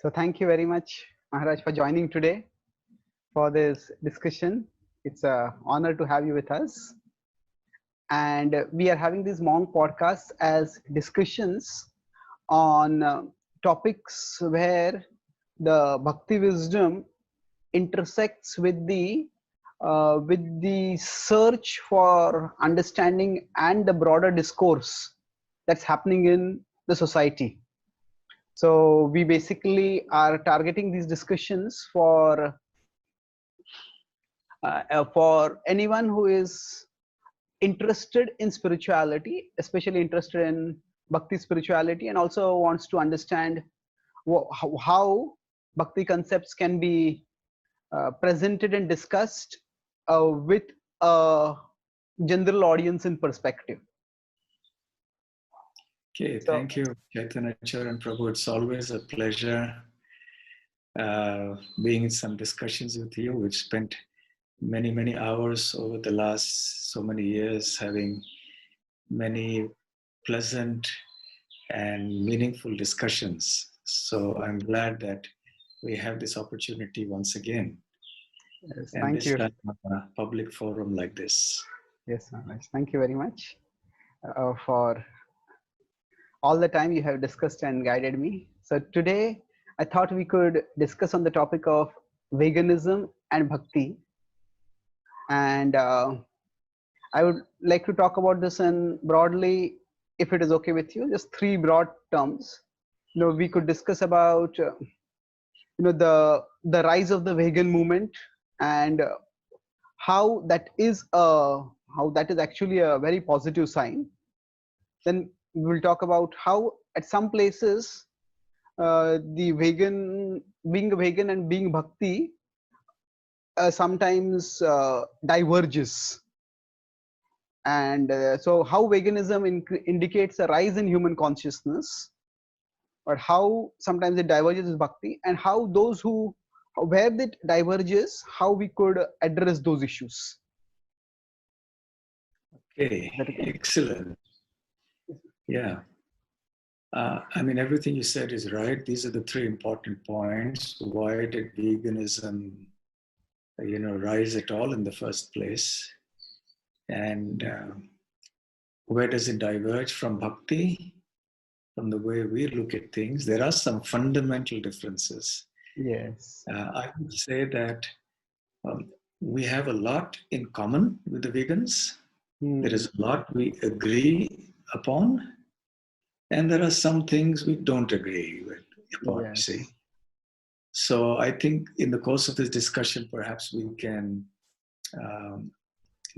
So thank you very much, Maharaj, for joining today for this discussion. It's an honor to have you with us. And we are having these monk podcasts as discussions on topics where the bhakti wisdom intersects with the search for understanding and the broader discourse that's happening in the society. So we basically are targeting these discussions for anyone who is interested in spirituality, especially interested in bhakti spirituality, and also wants to understand how bhakti concepts can be presented and discussed with a general audience in perspective. Okay, thank you, Caitanya-caran Prabhu. It's always a pleasure being in some discussions with you. We've spent many hours over the last so many years having many pleasant and meaningful discussions. So I'm glad that we have this opportunity once again. Yes, and thank this you. time on a public forum like this. Yes, Maharaj. Thank you very much for all the time you have discussed and guided me. So today I thought we could discuss on the topic of veganism and bhakti. And I would like to talk about this in broadly, if it is okay with you, just three broad terms. We could discuss about the rise of the vegan movement and how that is actually a very positive sign. Then we will talk about how at some places the being vegan and being bhakti sometimes diverges, and so how veganism indicates a rise in human consciousness, but how sometimes it diverges with bhakti, and how those who where it diverges, how we could address those issues. Okay, excellent. Yeah. I mean, everything you said is right. These are the three important points. Why did veganism, rise at all in the first place? And where does it diverge from bhakti? From the way we look at things, there are some fundamental differences. Yes. I would say that we have a lot in common with the vegans. There is a lot we agree upon. And there are some things we don't agree upon, Yes. you see. So I think in the course of this discussion, perhaps we can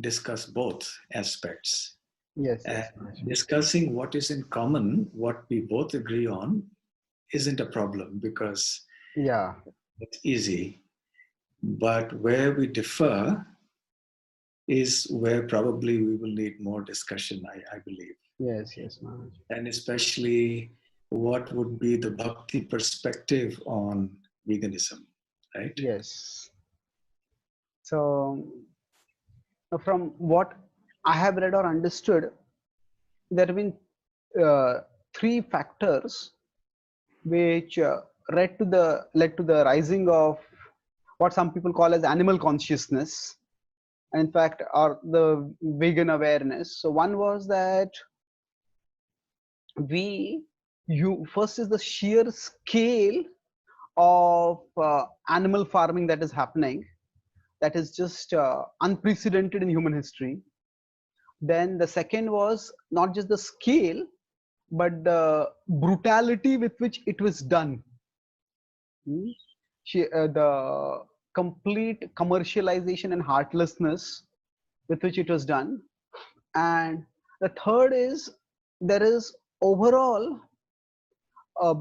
discuss both aspects. Yes. And discussing what is in common, what we both agree on, isn't a problem because it's easy. But where we differ is where probably we will need more discussion, I believe. Yes, Maharaj. And especially what would be the bhakti perspective on veganism, right? Yes. So from what I have read or understood, there have been three factors which led to the rising of what some people call as animal consciousness, and in fact or the vegan awareness. So one was that first is the sheer scale of animal farming that is happening, that is just unprecedented in human history. Then the second was not just the scale, but the brutality with which it was done. The complete commercialization and heartlessness with which it was done. And the third is there is overall,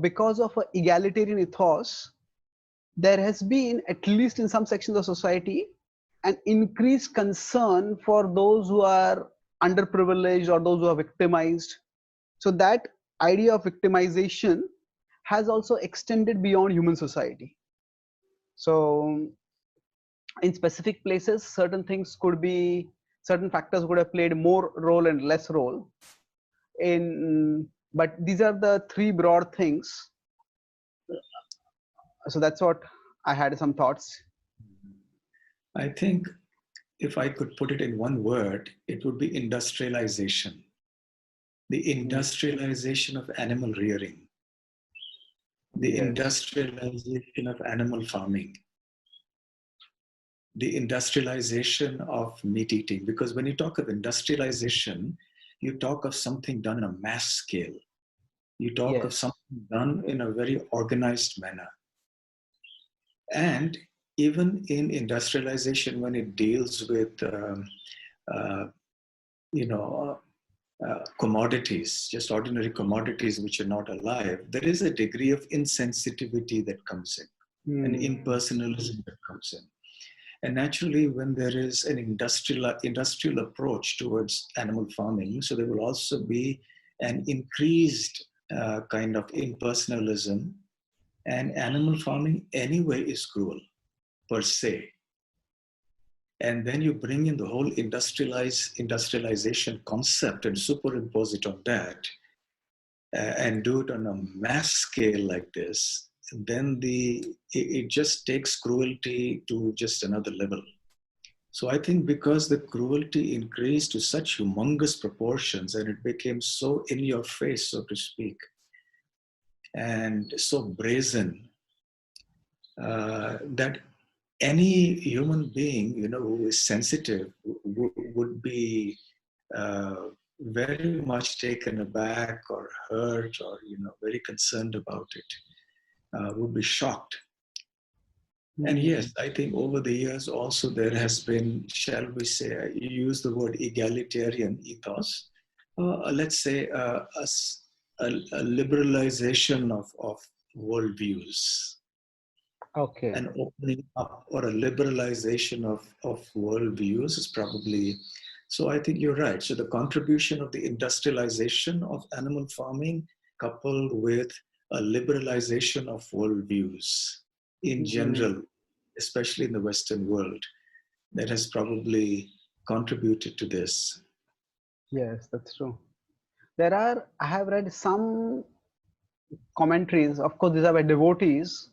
because of an egalitarian ethos, there has been, at least in some sections of society, an increased concern for those who are underprivileged or those who are victimized. So that idea of victimization has also extended beyond human society. So in specific places, certain factors would have played more role and less role but these are the three broad things. So that's what I had some thoughts. I think if I could put it in one word, it would be industrialization. The Mm, industrialization of animal rearing, the yes. industrialization of animal farming, the industrialization of meat eating. Because when you talk of industrialization, you talk of something done on a mass scale. You talk of Yes. something done in a very organized manner. And even in industrialization, when it deals with, uh, you know, commodities, just ordinary commodities which are not alive, there is a degree of insensitivity that comes in, and Mm, impersonalism that comes in. And naturally, when there is an industrial approach towards animal farming, so there will also be an increased kind of impersonalism. And animal farming anyway is cruel per se. And then you bring in the whole industrialization concept and superimpose it on that, and do it on a mass scale like this, then it just takes cruelty to just another level. So I think because the cruelty increased to such humongous proportions and it became so in your face, so to speak, and so brazen, that any human being, who is sensitive would be very much taken aback or hurt or, very concerned about it, would be shocked. And mm, yes, I think over the years also there has been, shall we say, you use the word egalitarian ethos, let's say a liberalization of worldviews, okay. an opening up or a liberalization of worldviews is probably, so I think you're right. So the contribution of the industrialization of animal farming coupled with a liberalization of worldviews in Mm, general, especially in the Western world, that has probably contributed to this. yes, that's true. I have read some commentaries, of course, these are by devotees,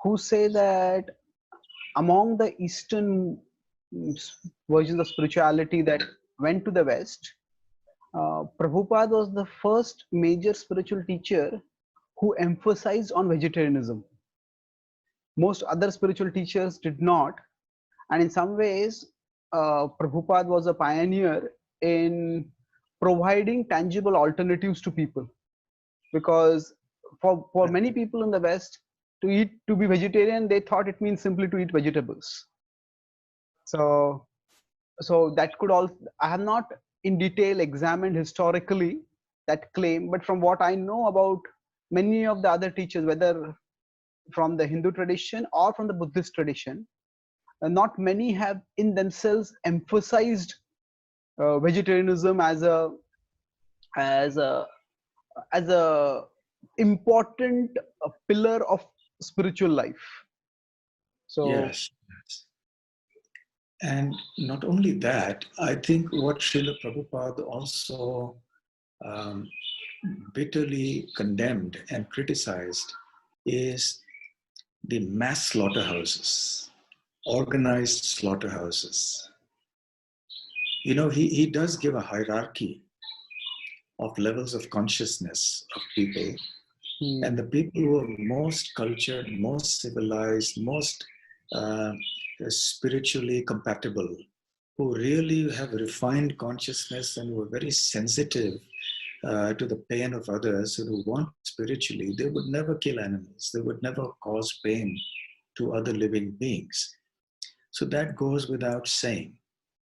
who say that among the Eastern versions of spirituality that went to the West, Prabhupada was the first major spiritual teacher who emphasized on vegetarianism. Most other spiritual teachers did not, and in some ways, Prabhupada was a pioneer in providing tangible alternatives to people, because for many people in the West, to be vegetarian, they thought it means simply to eat vegetables. So that could also, I have not in detail examined historically that claim, but from what I know about many of the other teachers, whether from the Hindu tradition or from the Buddhist tradition, not many have in themselves emphasized vegetarianism as a as a important pillar of spiritual life. So Yes. And not only that, I think what Srila Prabhupada also um, bitterly condemned and criticized is the mass slaughterhouses, organized slaughterhouses. He does give a hierarchy of levels of consciousness of people. And the hmm, people who are most cultured, most civilized, most uh, spiritually compatible, who really have refined consciousness and who are very sensitive to the pain of others and who want spiritually, they would never kill animals. They would never cause pain to other living beings. So that goes without saying.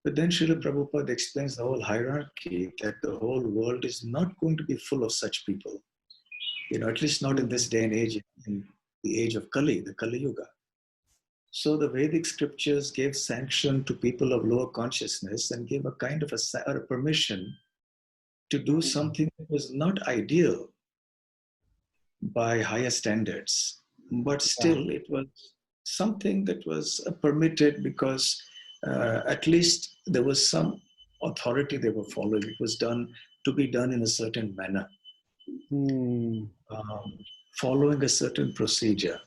But then Srila Prabhupada explains the whole hierarchy that the whole world is not going to be full of such people. At least not in hmm, this day and age, in the age of Kali, the Kali Yuga. So the Vedic scriptures gave sanction to people of lower consciousness and gave a kind of a permission to do hmm, something that was not ideal by higher standards, but yeah, still it was something that was permitted because at least there was some authority they were following. It was done to be done in a certain manner, hmm, um, following a certain procedure.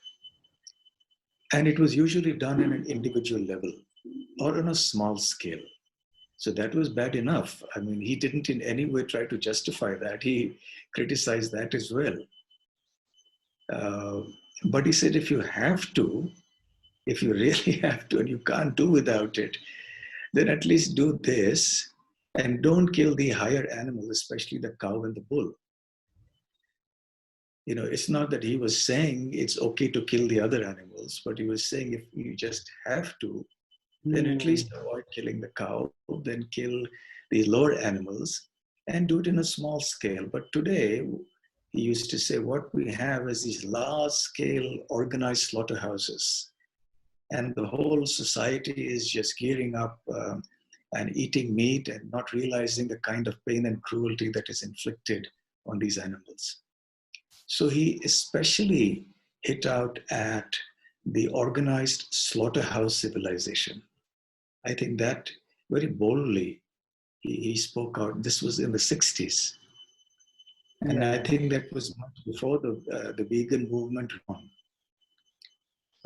And it was usually done in an individual level or on a small scale. So that was bad enough. I mean, he didn't in any way try to justify that. He criticized that as well. Uh, but he said, if you have to, if you really have to, and you can't do without it, then at least do this and don't kill the higher animals, especially the cow and the bull. You know, it's not that he was saying it's okay to kill the other animals, but he was saying if you just have to, then at least avoid killing the cow, then kill these lower animals and do it in a small scale. But today, he used to say what we have is these large scale organized slaughterhouses. And the whole society is just gearing up and eating meat and not realizing the kind of pain and cruelty that is inflicted on these animals. So he especially hit out at the organized slaughterhouse civilization. I think that very boldly he spoke out. This was in the 60s. And I think that was much before the vegan movement.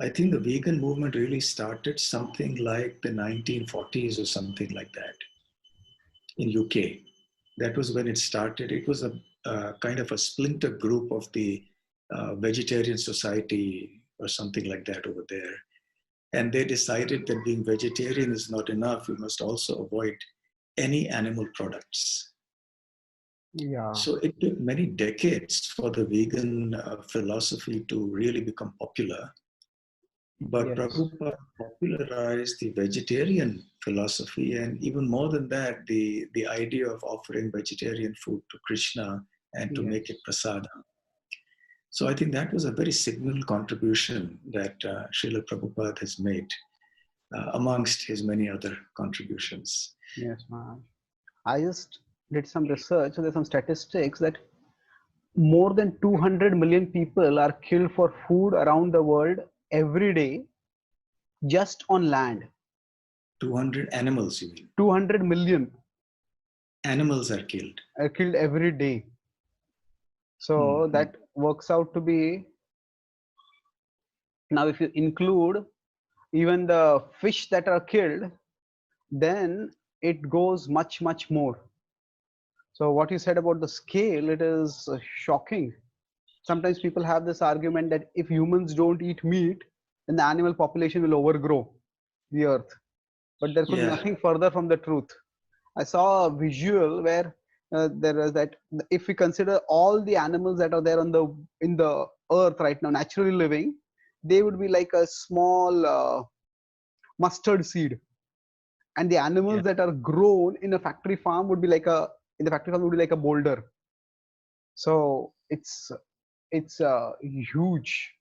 I think the vegan movement really started something like the 1940s or something like that in UK. That was when it started. It was a kind of a splinter group of the vegetarian society or something like that over there. And they decided that being vegetarian is not enough. We must also avoid any animal products. Yeah. So it took many decades for the vegan philosophy to really become popular. But Yes. Prabhupada popularized the vegetarian philosophy, and even more than that, the idea of offering vegetarian food to Krishna and to make it prasada. So I think that was a very signal contribution that Srila Prabhupada has made amongst his many other contributions. Yes, Maharaj. I just did some research. So there's some statistics that more than 200 million people are killed for food around the world every day, just on land. 200 animals, you mean? 200 million animals are killed every day. So that works out to be, now if you include even the fish that are killed, then it goes much more. So what you said about the scale, it is shocking. Sometimes people have this argument that if humans don't eat meat, then the animal population will overgrow the earth. But there could be nothing further from the truth. I saw a visual where there is that if we consider all the animals that are there on in the earth right now, naturally living, they would be like a small mustard seed. And the animals that are grown in a factory farm would be like a boulder. So it's huge.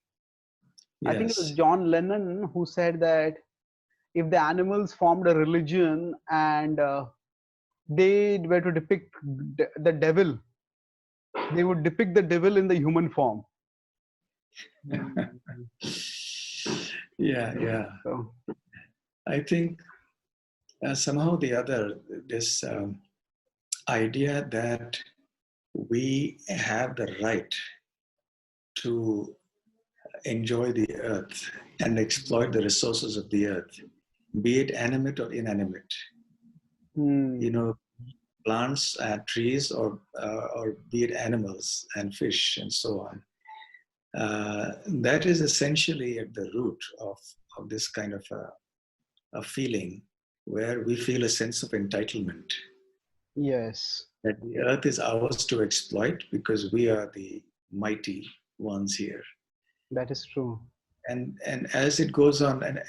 I think it was John Lennon who said that if the animals formed a religion and they were to depict the devil, they would depict the devil in the human form. So I think somehow or the other, this idea that we have the right to enjoy the earth and exploit the resources of the earth, be it animate or inanimate. You know, plants and trees, or be it animals and fish and so on. That is essentially at the root of this kind of a feeling where we feel a sense of entitlement. Yes. That the earth is ours to exploit because we are the mighty ones here. That is true. And as it goes on, and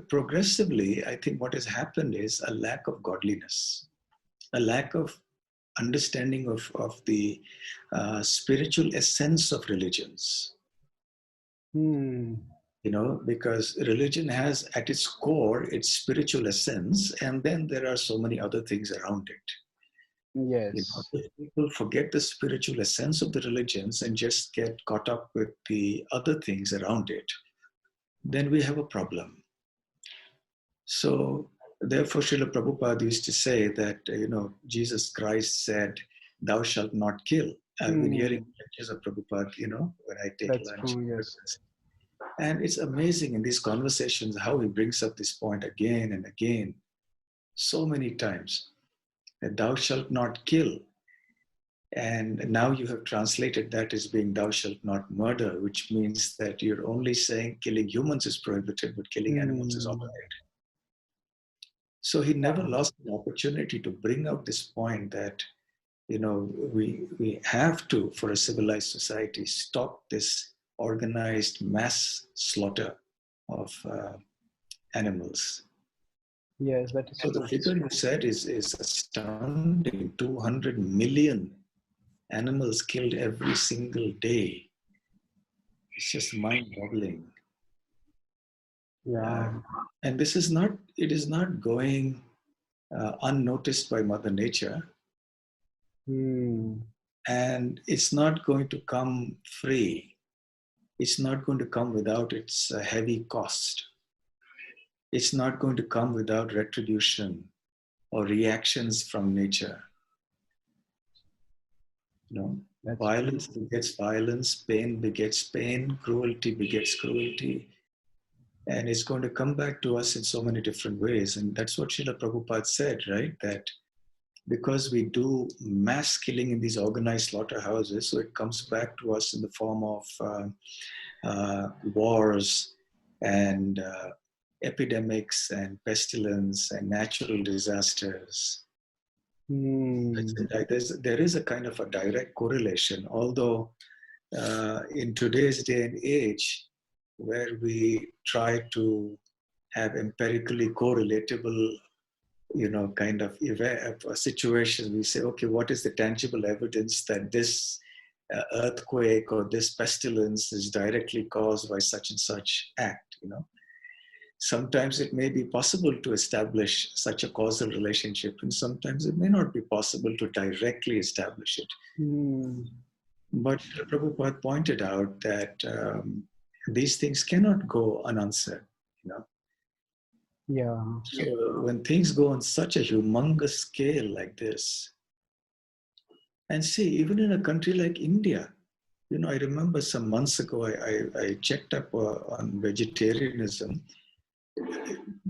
progressively, I think what has happened is a lack of godliness, a lack of understanding of the spiritual essence of religions. You know, because religion has at its core its spiritual essence, and then there are so many other things around it. Yes. You know, if people forget the spiritual essence of the religions and just get caught up with the other things around it, then we have a problem. So therefore, Srila Prabhupada used to say that, you know, Jesus Christ said, "Thou shalt not kill." I've been hearing lectures of Prabhupada, you know, when I take lunch. True, yes. And it's amazing in these conversations how he brings up this point again and again, so many times, that thou shalt not kill. And now you have translated that as being thou shalt not murder, which means that you're only saying killing humans is prohibited, but killing animals is all right. So he never lost an opportunity to bring out this point that, you know, we have to, for a civilized society, stop this organized mass slaughter of animals. Yes, that is So the true. figure you said is astounding. 200 million animals killed every single day. It's just mind-boggling. Yeah. And this is not, it is not going unnoticed by Mother Nature. And it's not going to come free. It's not going to come without its heavy cost. It's not going to come without retribution or reactions from nature. You know, violence begets violence, pain begets pain, cruelty begets cruelty. And it's going to come back to us in so many different ways. And that's what Srila Prabhupada said, right? That because we do mass killing in these organized slaughterhouses, so it comes back to us in the form of wars and epidemics and pestilence and natural disasters. There is a kind of a direct correlation, although in today's day and age, where we try to have empirically correlatable, you know, kind of situations, we say, okay, what is the tangible evidence that this earthquake or this pestilence is directly caused by such and such act, you know? Sometimes it may be possible to establish such a causal relationship, and sometimes it may not be possible to directly establish it. But Prabhupada pointed out that these things cannot go unanswered, you know. Yeah. So when things go on such a humongous scale like this, and see, even in a country like India, you know, I remember some months ago, I checked up on vegetarianism.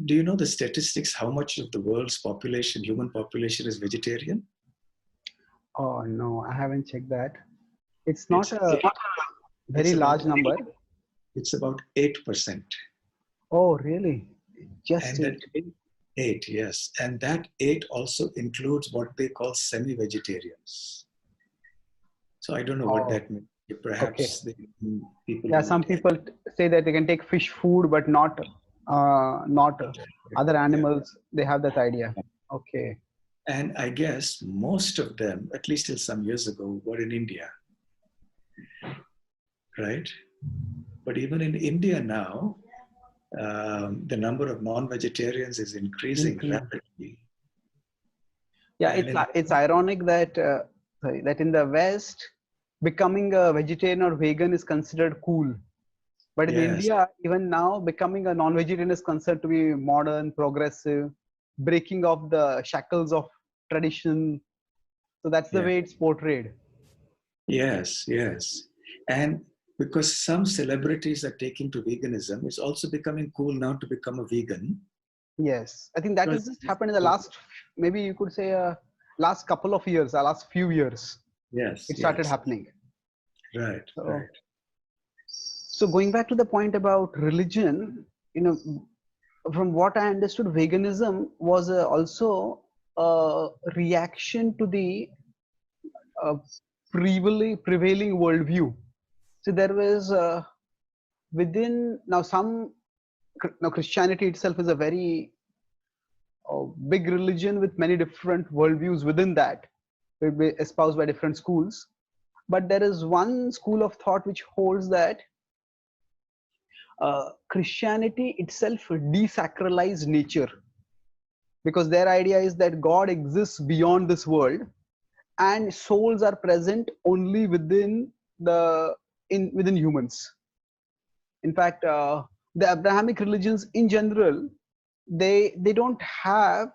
Do you know the statistics, how much of the world's population, human population, is vegetarian? Oh, no, I haven't checked that. It's not a very it's large number. It's about 8%. Oh, really? Just and 8, yes. And that 8 also includes what they call semi-vegetarians. So I don't know what that means. Perhaps people. Yeah, some people say that they can take fish food, but not other animals. They have that idea. Okay. And I guess most of them, at least till some years ago, were in India, right? But even in India now, the number of non-vegetarians is increasing rapidly. Yeah, it's ironic that that in the West, becoming a vegetarian or vegan is considered cool, but in India, even now, becoming a non-vegetarian is considered to be modern, progressive, breaking of the shackles of tradition. So that's the way it's portrayed. Yes, yes. And because some celebrities are taking to veganism, it's also becoming cool now to become a vegan. Yes, I think that has just happened in the last, maybe you could say, last couple of years, last few years. Yes, it started happening. Right, right. So going back to the point about religion, you know, from what I understood, veganism was also a reaction to the prevailing worldview. So there was within now Christianity itself is a very big religion with many different worldviews within that, espoused by different schools. But there is one school of thought which holds that Christianity itself desacralized nature, because their idea is that God exists beyond this world and souls are present only within within humans. In fact, the Abrahamic religions in general, they don't have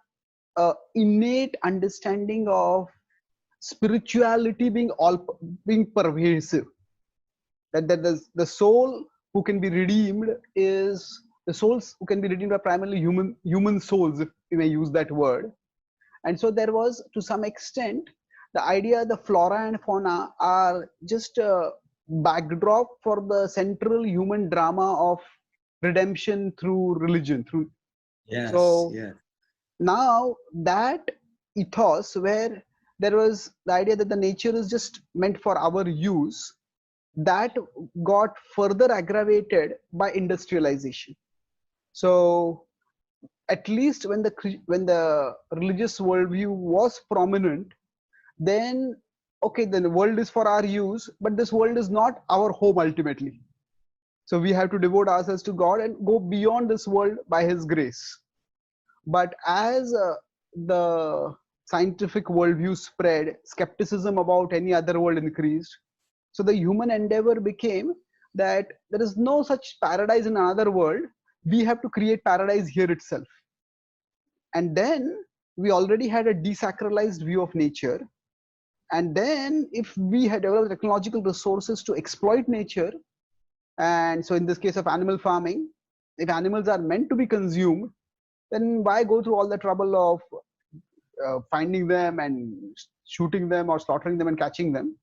a innate understanding of spirituality being pervasive, that the soul who can be redeemed is the souls who can be redeemed are primarily human souls, if you may use that word. And so there was, to some extent, the idea the flora and fauna are just a backdrop for the central human drama of redemption through religion. Yes, So yes, now that ethos, where there was the idea that the nature is just meant for our use, that got further aggravated by industrialization. So at least when the religious worldview was prominent, then okay, then the world is for our use, but this world is not our home ultimately. So we have to devote ourselves to God and go beyond this world by His grace. But as the scientific worldview spread, skepticism about any other world increased. So the human endeavor became that there is no such paradise in another world. We have to create paradise here itself. And then we already had a desacralized view of nature. And then if we had developed technological resources to exploit nature, and so in this case of animal farming, if animals are meant to be consumed, then why go through all the trouble of finding them and shooting them or slaughtering them and catching them?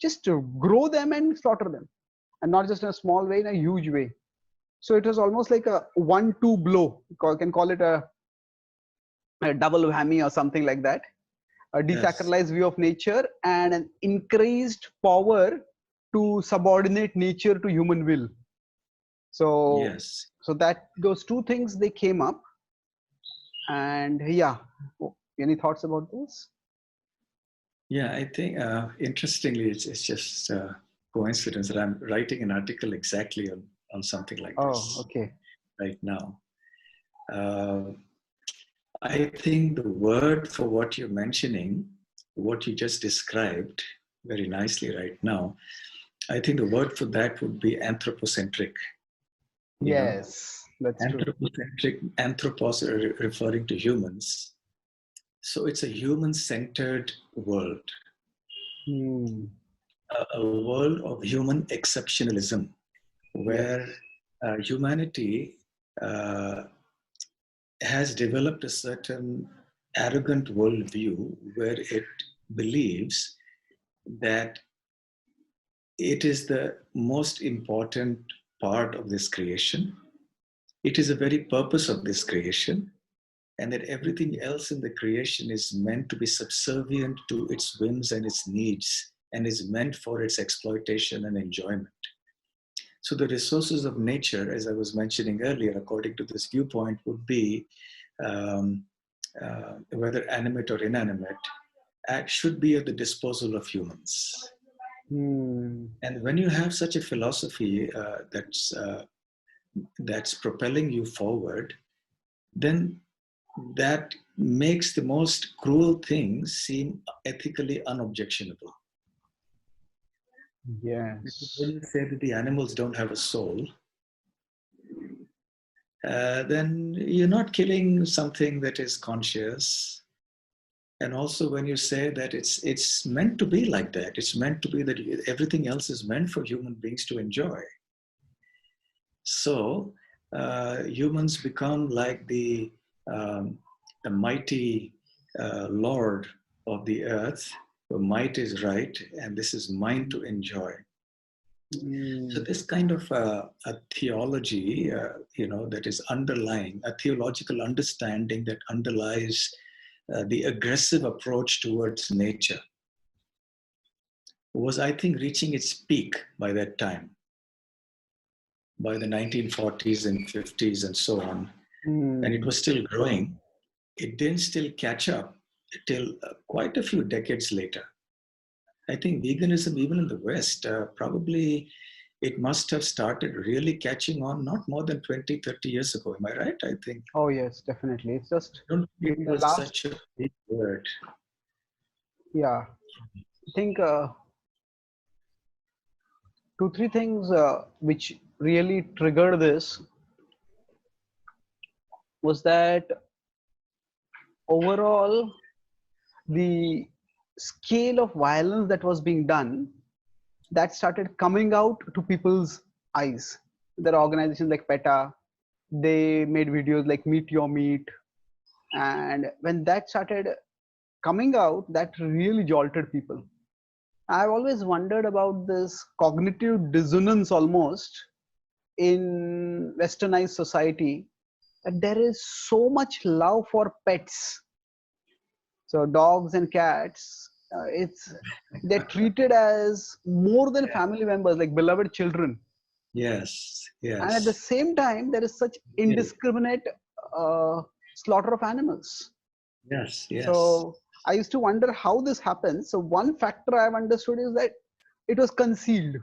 Just to grow them and slaughter them, and not just in a small way, in a huge way. So it was almost like a 1-2 blow. You can call it a double whammy or something like that. A yes, desacralized view of nature and an increased power to subordinate nature to human will. So yes. that those two things, they came up. And yeah, any thoughts about this? Yeah, I think interestingly, it's just coincidence that I'm writing an article exactly on something like Oh, this okay. right now. Uh, I think the word for what you're mentioning, what you just described very nicely right now, I think the word for that would be anthropocentric. You know, Yes, that's true. anthropocentric, anthropos referring to humans. So it's a human-centered world, Hmm. a world of human exceptionalism, where Yes. humanity uh, has developed a certain arrogant worldview where it believes that it is the most important part of this creation. It is the very purpose of this creation, and that everything else in the creation is meant to be subservient to its whims and its needs, and is meant for its exploitation and enjoyment. So the resources of nature, as I was mentioning earlier, according to this viewpoint, would be um, whether animate or inanimate, should be at the disposal of humans. Hmm. And when you have such a philosophy that's propelling you forward, then that makes the most cruel things seem ethically unobjectionable. Because Yes. when you say that the animals don't have a soul, then you're not killing something that is conscious. And also, when you say that it's meant to be like that, it's meant to be that everything else is meant for human beings to enjoy. So humans become like the mighty Lord of the earth. The might is right, and this is mine to enjoy. So Hmm. this kind of a theology, that is underlying, a theological understanding that underlies the aggressive approach towards nature, was, I think, reaching its peak by that time, by the 1940s and 50s and so on. And it Hmm. was still growing. It didn't still catch up till quite a few decades later. I think veganism, even in the West, probably it must have started really catching on not more than 20, 30 years ago. Am I right? I think. Oh, yes, definitely. It's just I don't think in it the was last, such a big word. yeah, I think 2, 3 things which really triggered this was that overall the scale of violence that was being done, that started coming out to people's eyes. there are organizations like PETA. They made videos like Meet Your Meat. And when that started coming out, that really jolted people. I've always wondered about this cognitive dissonance almost in westernized society, that there is so much love for pets. So dogs and cats, they're treated as more than family members, like beloved children. Yes, And at the yes. same time, there is such Really. indiscriminate slaughter of animals. Yes, yes, So I used to wonder how this happens. So one factor I've understood is that it was concealed.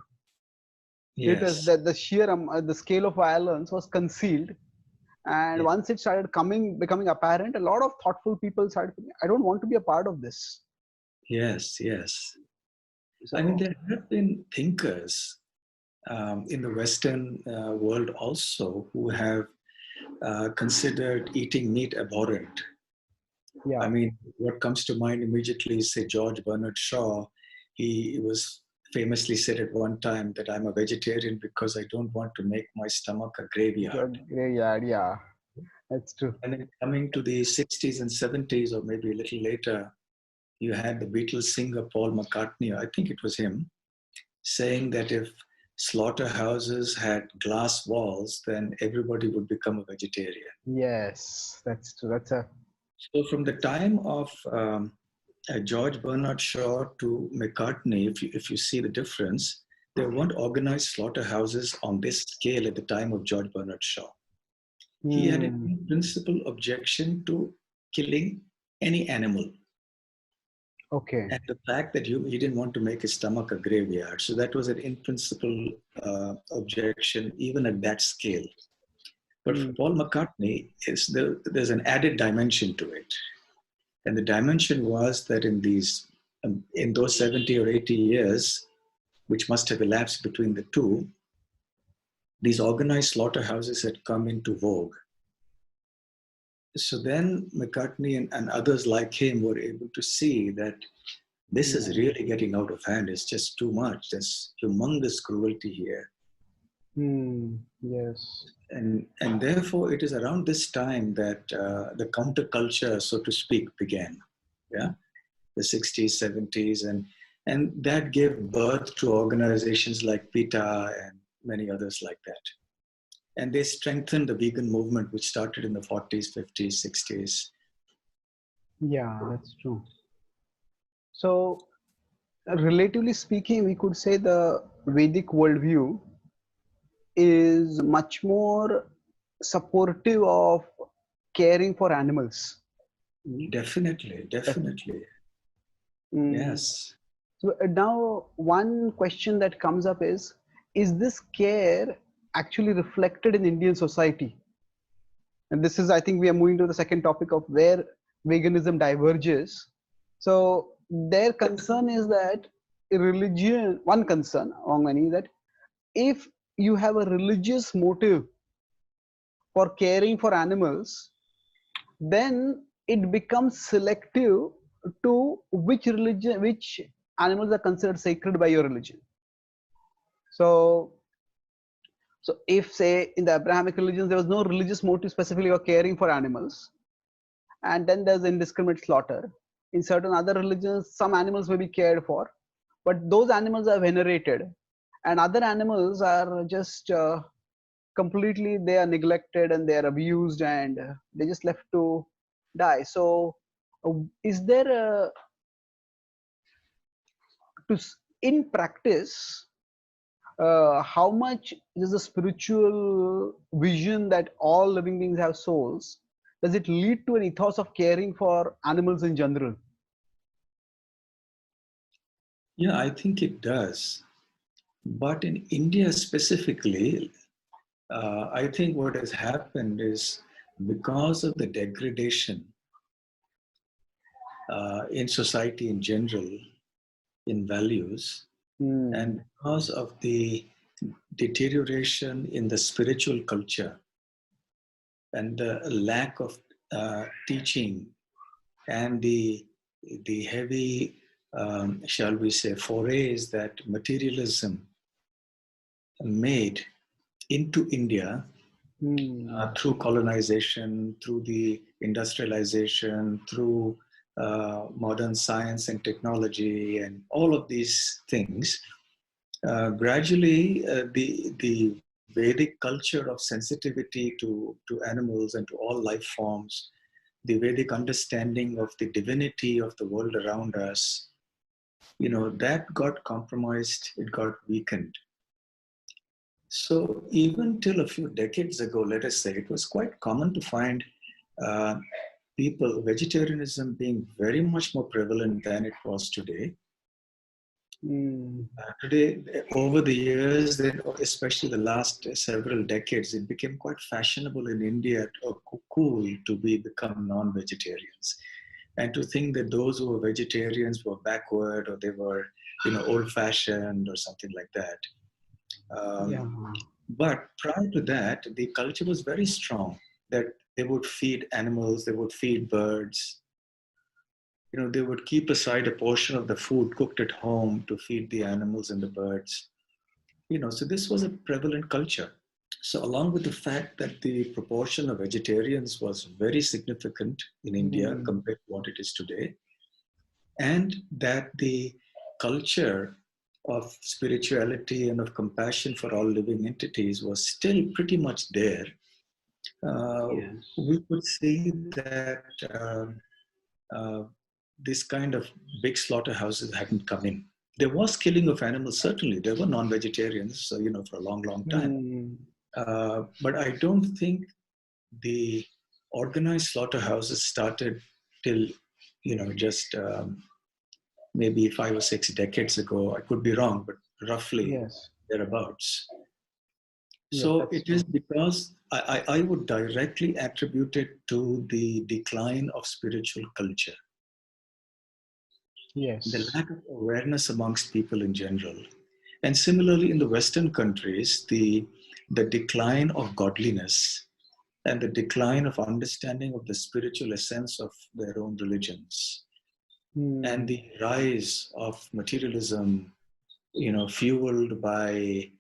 It was yes, that the sheer the scale of violence was concealed, and yes, once it started becoming apparent, a lot of thoughtful people started thinking, I don't want to be a part of this. yes, yes. I mean, So there have been thinkers in the Western world also who have considered eating meat abhorrent. I yeah, mean, what comes to mind immediately is, say, George Bernard Shaw. He was famously said at one time that I'm a vegetarian because I don't want to make my stomach a graveyard. graveyard, yeah, that's true. And then coming to the 60s and 70s, or maybe a little later, you had the Beatles singer Paul McCartney, I think it was him, saying that if slaughterhouses had glass walls, then everybody would become a vegetarian. Yes, that's true. That's a So from the time of George Bernard Shaw to McCartney, if you see the difference, there weren't organized slaughterhouses on this scale at the time of George Bernard Shaw. He had an hmm, in-principle objection to killing any animal, okay. and the fact that he didn't want to make his stomach a graveyard. So that was an in-principle objection, even at that scale. But for Hmm, Paul McCartney, there's an added dimension to it. And the dimension was that in those 70 or 80 years, which must have elapsed between the two, these organized slaughterhouses had come into vogue. So then McCartney and others like him were able to see that this is yeah. really getting out of hand. It's just too much. There's humongous cruelty here. Hmm, yes. And therefore, it is around this time that the counterculture, so to speak, began. Yeah, the 60s, 70s, and that gave birth to organizations like PETA and many others like that. And they strengthened the vegan movement, which started in the 40s, 50s, 60s. Yeah, that's true. So relatively speaking, we could say the Vedic worldview is much more supportive of caring for animals. Mm, Definitely, definitely. mm. Yes. So now one question that comes up is this care actually reflected in Indian society? And this is, I think we are moving to the second topic of where veganism diverges. So their concern is that religion, one concern among many, that if you have a religious motive for caring for animals, then it becomes selective to which religion, which animals are considered sacred by your religion. So, so if say in the Abrahamic religions there was no religious motive specifically for caring for animals, and then there's indiscriminate slaughter. In certain other religions, some animals may be cared for, but those animals are venerated, and other animals are just completely they are neglected and they are abused and they just left to die. So is there a in practice how much is the spiritual vision that all living beings have souls, does it lead to an ethos of caring for animals in general? Yeah, I think it does. But in India specifically, I think what has happened is because of the degradation in society in general, in values, Hmm. and because of the deterioration in the spiritual culture and the lack of teaching and the heavy, shall we say, forays that materialism made into India Mm. through colonization, through the industrialization, through modern science and technology, and all of these things. Gradually, the Vedic culture of sensitivity to animals and to all life forms, the Vedic understanding of the divinity of the world around us, that got compromised, it got weakened. So even till a few decades ago, let us say, it was quite common to find uh, vegetarianism being very much more prevalent than it was today. Mm. Today, over the years, then especially the last several decades, it became quite fashionable in India, or cool to become non-vegetarians, and to think that those who were vegetarians were backward, or they were, old-fashioned, or something like that. Yeah. But prior to that, the culture was very strong that they would feed animals, they would feed birds. They would keep aside a portion of the food cooked at home to feed the animals and the birds. So this was a prevalent culture. So along with the fact that the proportion of vegetarians was very significant in India Mm. compared to what it is today, and that the culture of spirituality and of compassion for all living entities was still pretty much there, Yes. we could see that uh, this kind of big slaughterhouses hadn't come in. There was killing of animals, certainly. There were non-vegetarians, for a long, long time. Mm. But I don't think the organized slaughterhouses started till, just maybe 5 or 6 decades ago. I could be wrong, but roughly Yes. thereabouts. Yes, So that's it is true. because I would directly attribute it to the decline of spiritual culture, the Yes. lack of awareness amongst people in general. And similarly, in the Western countries, the decline of godliness and the decline of understanding of the spiritual essence of their own religions, and Mm. the rise of materialism, fueled by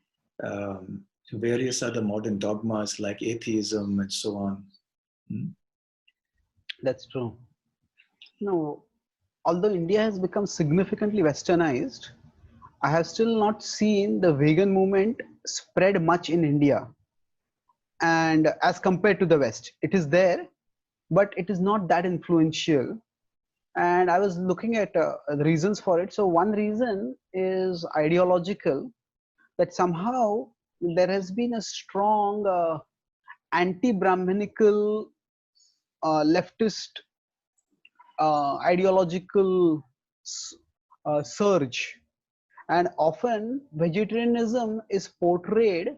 various other modern dogmas like atheism and so on. Mm. That's true. No, although India has become significantly westernized, I have still not seen the vegan movement spread much in India. And as compared to the West, it is there, but it is not that influential. And I was looking at the reasons for it. So, one reason is ideological, that somehow there has been a strong anti Brahminical leftist ideological surge, and often vegetarianism is portrayed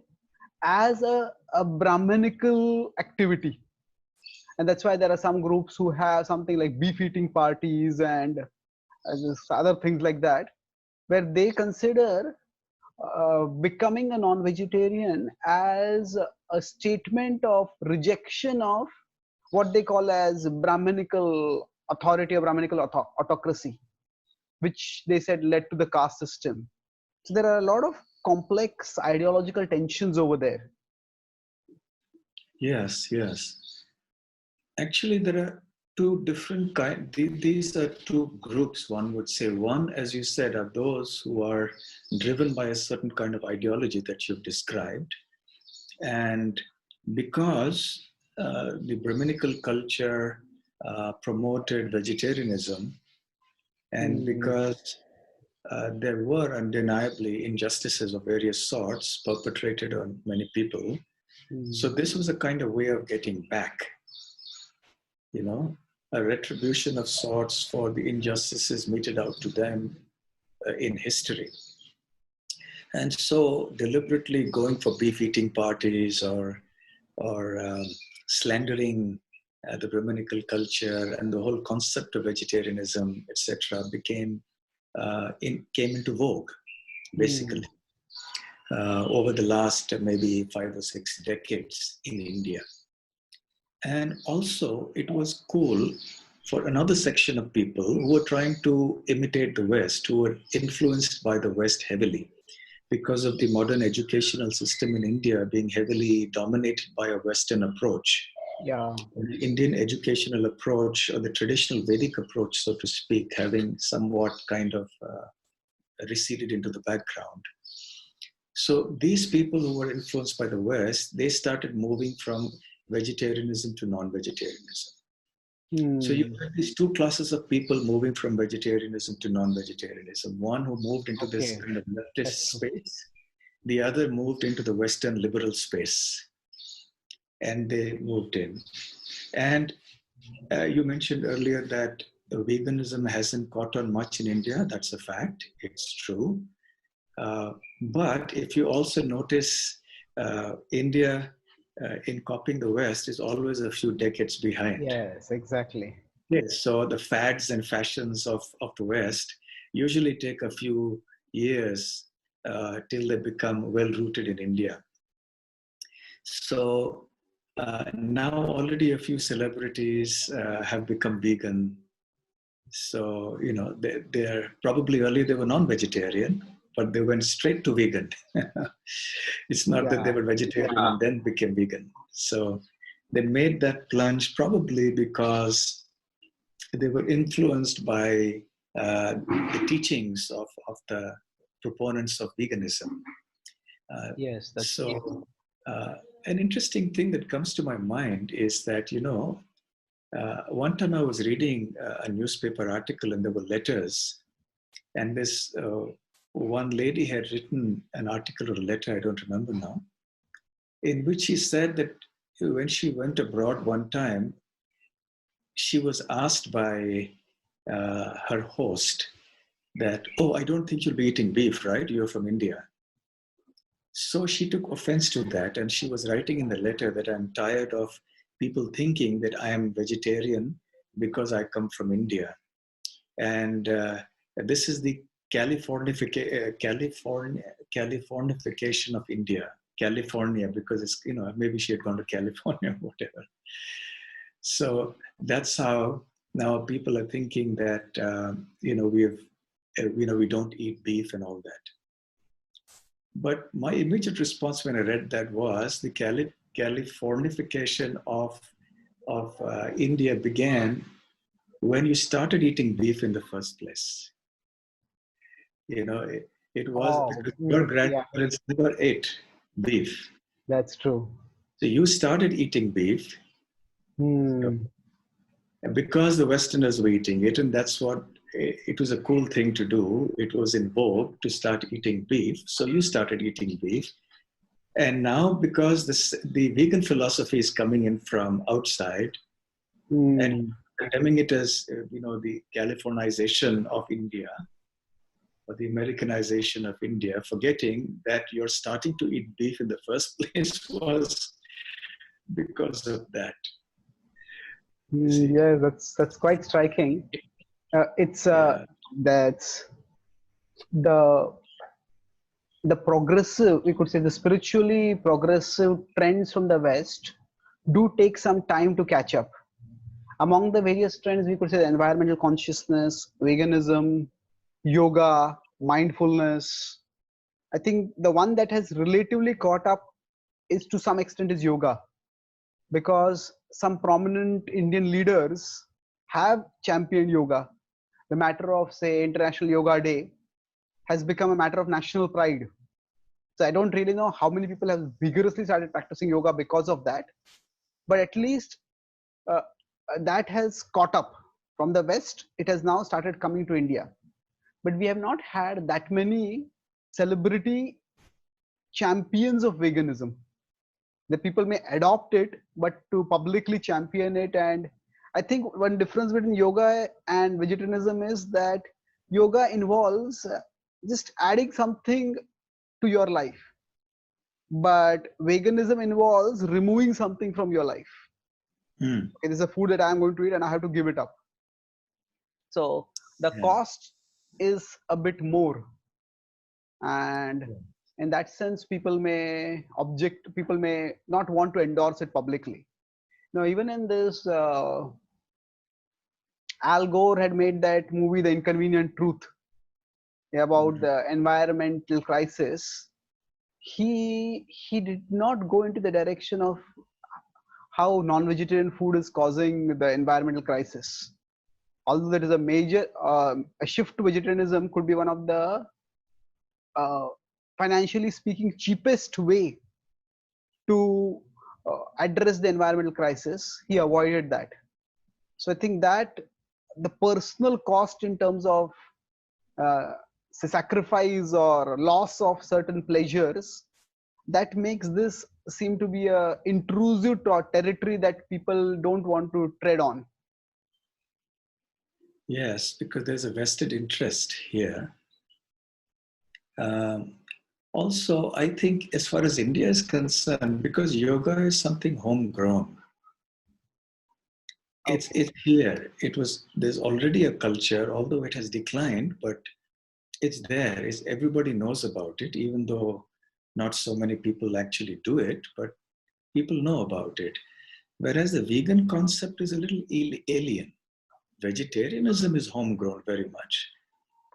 as a brahminical activity, and that's why there are some groups who have something like beef eating parties and other things like that, where they consider becoming a non-vegetarian as a statement of rejection of what they call as brahminical authority or brahminical autocracy, which they said led to the caste system. So there are a lot of complex ideological tensions over there. Yes, yes. Actually, there are two different kinds. These are two groups, one would say. One, as you said, are those who are driven by a certain kind of ideology that you've described. And because the Brahminical culture promoted vegetarianism, and Hmm. because there were undeniably injustices of various sorts perpetrated on many people, so Hmm. this was a kind of way of getting back, a retribution of sorts for the injustices meted out to them in history. And so deliberately going for beef eating parties or slandering the Brahminical culture and the whole concept of vegetarianism, etc., came into vogue, Hmm. basically, over the last maybe 5 or 6 decades in India. And also, it was cool for another section of people who were trying to imitate the West, who were influenced by the West heavily. because of the modern educational system in India being heavily dominated by a Western approach. Yeah. The Indian educational approach, or the traditional Vedic approach, so to speak, having somewhat kind of receded into the background. So these people who were influenced by the West, they started moving from vegetarianism to non-vegetarianism. So you have these two classes of people moving from vegetarianism to non-vegetarianism. One who moved into this Okay. kind of leftist space, the other moved into the Western liberal space, and they moved in. And you mentioned earlier that veganism hasn't caught on much in India. That's a fact. It's true. But if you also notice, India in copying the West is always a few decades behind. Yes, exactly. Yes, so the fads and fashions of the West usually take a few years till they become well rooted in India. So now already a few celebrities have become vegan. So, you know, they're probably earlier they were non-vegetarian, but they went straight to vegan. It's not that they were vegetarian and then became vegan. So they made that plunge probably because they were influenced by the teachings of the proponents of veganism. Yes, that's true. An interesting thing that comes to my mind is that, you know, one time I was reading a newspaper article and there were letters, and this one lady had written an article or a letter, I don't remember now, in which she said that when she went abroad one time, she was asked by her host that, oh, I don't think you'll be eating beef, right? You're from India. So she took offense to that, and she was writing in the letter that I'm tired of people thinking that I am vegetarian because I come from India. And this is the Californification of India. California, because it's, you know, maybe she had gone to California or whatever. So that's how now people are thinking that, you know, we don't eat beef and all that. But my immediate response when I read that was the Californification of India began when you started eating beef in the first place. You know, it was because your grandparents never ate beef. That's true. So you started eating beef because the Westerners were eating it, and that's what it was a cool thing to do. It was in vogue to start eating beef. So you started eating beef. And now, because the vegan philosophy is coming in from outside, and condemning it as, you know, the Californization of India, or the Americanization of India, forgetting that you're starting to eat beef in the first place was because of that. Yeah, that's quite striking. That's the progressive, we could say the spiritually progressive trends from the West do take some time to catch up. Among the various trends, we could say the environmental consciousness, veganism, yoga, mindfulness. I think the one that has relatively caught up is to some extent is yoga, because some prominent Indian leaders have championed yoga. The matter of, say, International Yoga Day has become a matter of national pride. So I don't really know how many people have vigorously started practicing yoga because of that, but at least that has caught up from the West. It has now started coming to India, but we have not had that many celebrity champions of veganism. The people may adopt it, but to publicly champion it. And I think one difference between yoga and vegetarianism is that yoga involves just adding something to your life, but veganism involves removing something from your life. Okay, there's a food that I'm going to eat and I have to give it up. So the cost is a bit more, and in that sense people may object, people may not want to endorse it publicly. Now, even in this, Al Gore had made that movie The Inconvenient Truth, about the environmental crisis, he did not go into the direction of how non-vegetarian food is causing the environmental crisis. Although there is a major a shift to vegetarianism could be one of the uh, financially speaking cheapest way to address the environmental crisis, he avoided that. So I think that the personal cost in terms of uh, say sacrifice or loss of certain pleasures, that makes this seem to be a intrusive territory that people don't want to tread on. Yes, because there's a vested interest here. Um, Also, I think as far as India is concerned, because yoga is something homegrown, it's here. There's already a culture, although it has declined, but it's there. Everybody knows about it, even though not so many people actually do it, but people know about it. Whereas the vegan concept is a little alien. Vegetarianism is homegrown very much.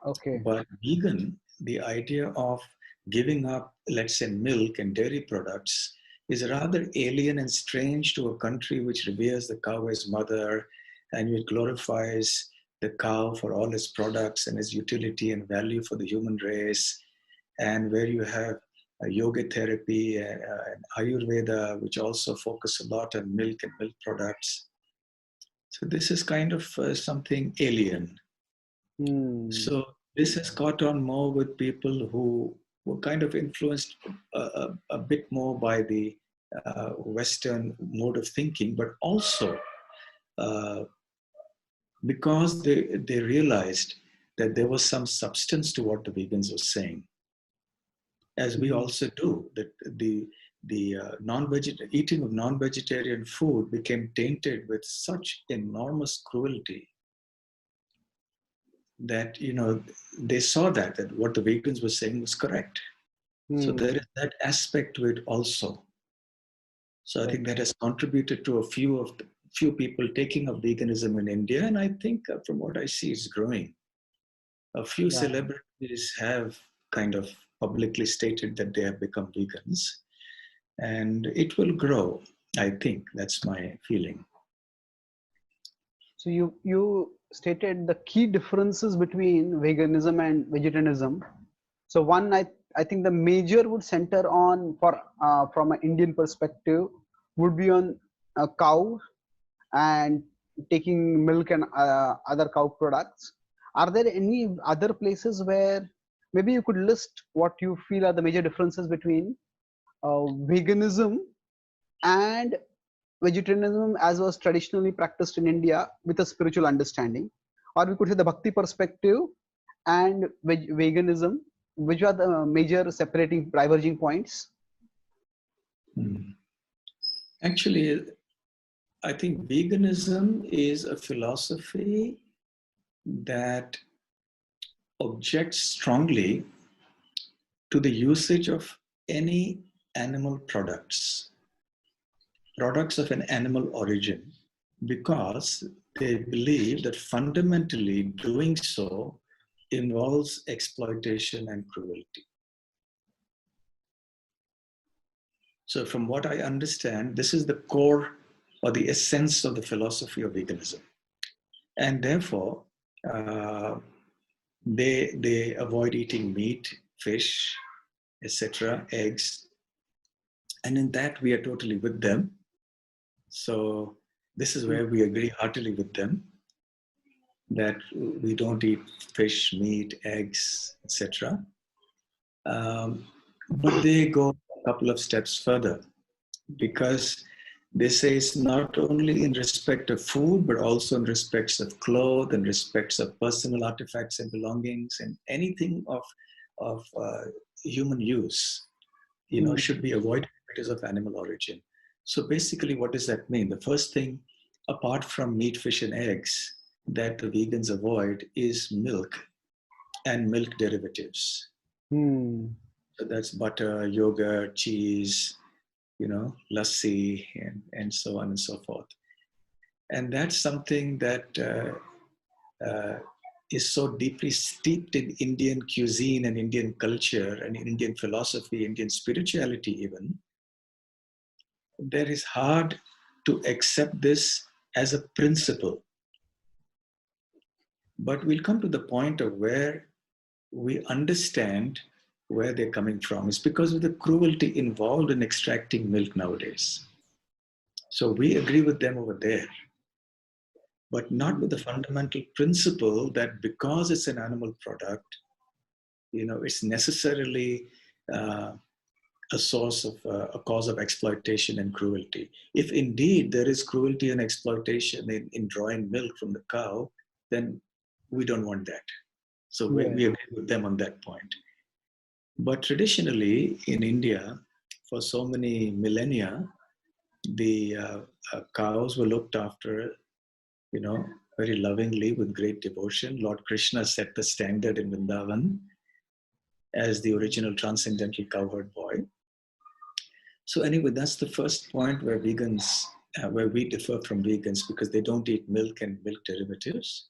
Okay. But vegan, the idea of giving up, let's say, milk and dairy products is rather alien and strange to a country which reveres the cow as mother and which glorifies the cow for all its products and its utility and value for the human race, and where you have yoga therapy and Ayurveda, which also focus a lot on milk and milk products. So this is kind of something alien. So this has caught on more with people who were kind of influenced a bit more by the Western mode of thinking, but also uh, because they realized that there was some substance to what the vegans were saying, as we also do. That the eating of non-vegetarian food became tainted with such enormous cruelty that they saw that what the vegans were saying was correct. So there is that aspect to it also. So I think that has contributed to a few people taking up veganism in India, and I think from what I see, it's growing. A few celebrities have kind of publicly stated that they have become vegans, and it will grow. I think that's my feeling. So you stated the key differences between veganism and vegetarianism. So one, I think the major would center on, for from an Indian perspective, would be on a cow and taking milk and other cow products. Are there any other places where maybe you could list what you feel are the major differences between veganism and vegetarianism as was traditionally practiced in India with a spiritual understanding? Or we could say the Bhakti perspective and veganism, which are the major separating, diverging points? Actually, I think veganism is a philosophy that objects strongly to the usage of any animal products of an animal origin, because they believe that fundamentally doing so involves exploitation and cruelty. So from what I understand, this is the core or the essence of the philosophy of veganism. And therefore, they avoid eating meat, fish, etc., eggs. And in that, we are totally with them. So this is where we agree heartily with them, that we don't eat fish, meat, eggs, etc. But they go a couple of steps further, because they say it's not only in respect of food, but also in respects of clothes and respects of personal artifacts and belongings and anything of human use, should be avoided if it is of animal origin. So basically, what does that mean? The first thing, apart from meat, fish, and eggs, that the vegans avoid is milk and milk derivatives. So that's butter, yogurt, cheese, lassi, and so on and so forth. And that's something that is so deeply steeped in Indian cuisine and Indian culture and in Indian philosophy, Indian spirituality even, that it's hard to accept this as a principle. But we'll come to the point of where we understand where they're coming from. It's because of the cruelty involved in extracting milk nowadays. So we agree with them over there, but not with the fundamental principle that because it's an animal product, it's necessarily a source of a cause of exploitation and cruelty. If indeed there is cruelty and exploitation in drawing milk from the cow, then we don't want that. So we agree with them on that point. But traditionally in India, for so many millennia, the cows were looked after, very lovingly with great devotion. Lord Krishna set the standard in Vrindavan as the original transcendental cowherd boy. So anyway, that's the first point where where we differ from vegans, because they don't eat milk and milk derivatives.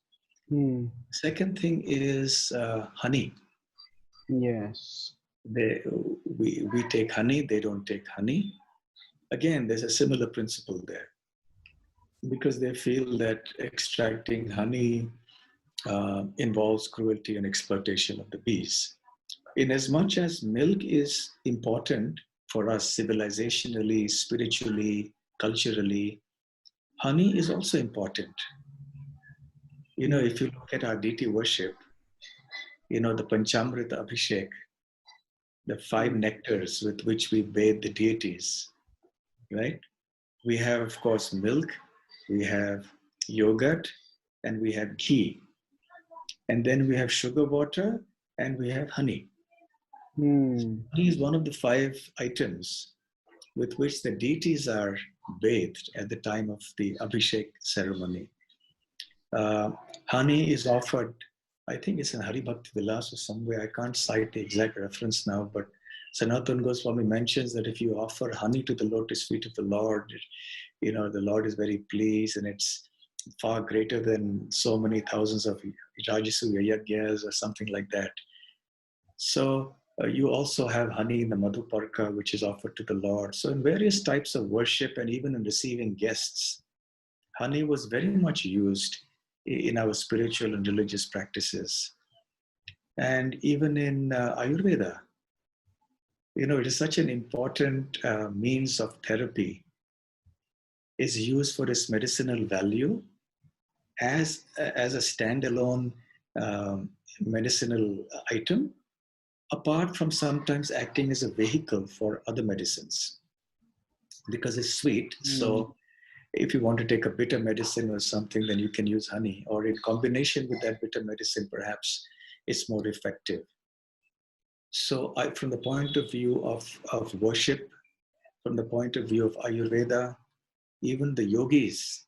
Second thing is honey. Yes. We take honey, they don't take honey. Again, there's a similar principle there, because they feel that extracting honey involves cruelty and exploitation of the bees. In as much as milk is important for us civilizationally, spiritually, culturally, honey is also important. If you look at our deity worship, the Panchamrita Abhishek, the 5 nectars with which we bathe the deities, right? We have, of course, milk, we have yogurt, and we have ghee. And then we have sugar water, and we have honey. Honey is one of the 5 items with which the deities are bathed at the time of the Abhishek ceremony. Honey is offered, I think it's in Hari Bhakti Vilas or somewhere, I can't cite the exact reference now, but Sanatana Goswami mentions that if you offer honey to the lotus feet of the Lord, the Lord is very pleased, and it's far greater than so many thousands of Rajasuya Yagyas or something like that. So you also have honey in the Madhuparka, which is offered to the Lord. So in various types of worship and even in receiving guests, honey was very much used in our spiritual and religious practices. And even in Ayurveda, it is such an important means of therapy. It's used for its medicinal value as a standalone medicinal item, apart from sometimes acting as a vehicle for other medicines, because it's sweet. So if you want to take a bitter medicine or something, then you can use honey, or in combination with that bitter medicine, perhaps it's more effective. So from the point of view of worship, from the point of view of Ayurveda, even the yogis,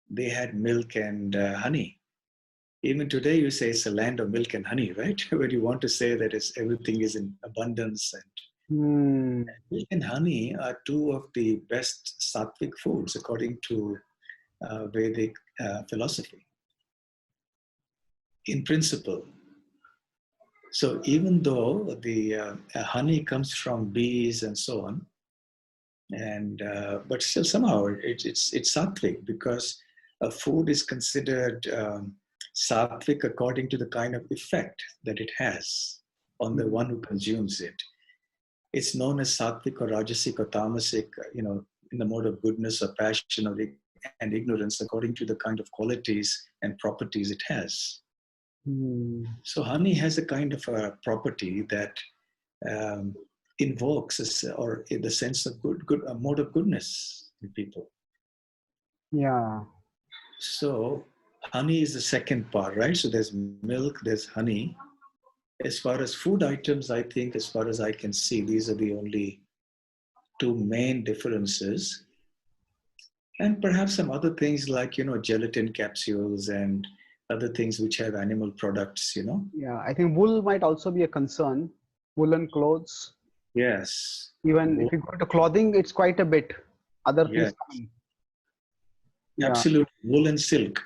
they had milk and honey. Even today, you say it's a land of milk and honey, right? When you want to say that everything is in abundance. And milk and honey are 2 of the best sattvic foods according to Vedic philosophy, in principle. So even though the honey comes from bees and so on, and but still somehow it's sattvic, because food is considered sattvic according to the kind of effect that it has on the one who consumes it. It's known as sattvic or rajasic or tamasic, in the mode of goodness or passion and ignorance, according to the kind of qualities and properties it has. So honey has a kind of a property that invokes or in the sense of a mode of goodness in people. Yeah. So honey is the second part, right? So there's milk, there's honey. As far as food items, I think, as far as I can see, these are the only 2 main differences. And perhaps some other things like, gelatin capsules and other things which have animal products, Yeah, I think wool might also be a concern. Woolen clothes. Yes. Even wool. If you go to clothing, it's quite a bit. Other things Yes. coming. Absolutely. Wool and silk.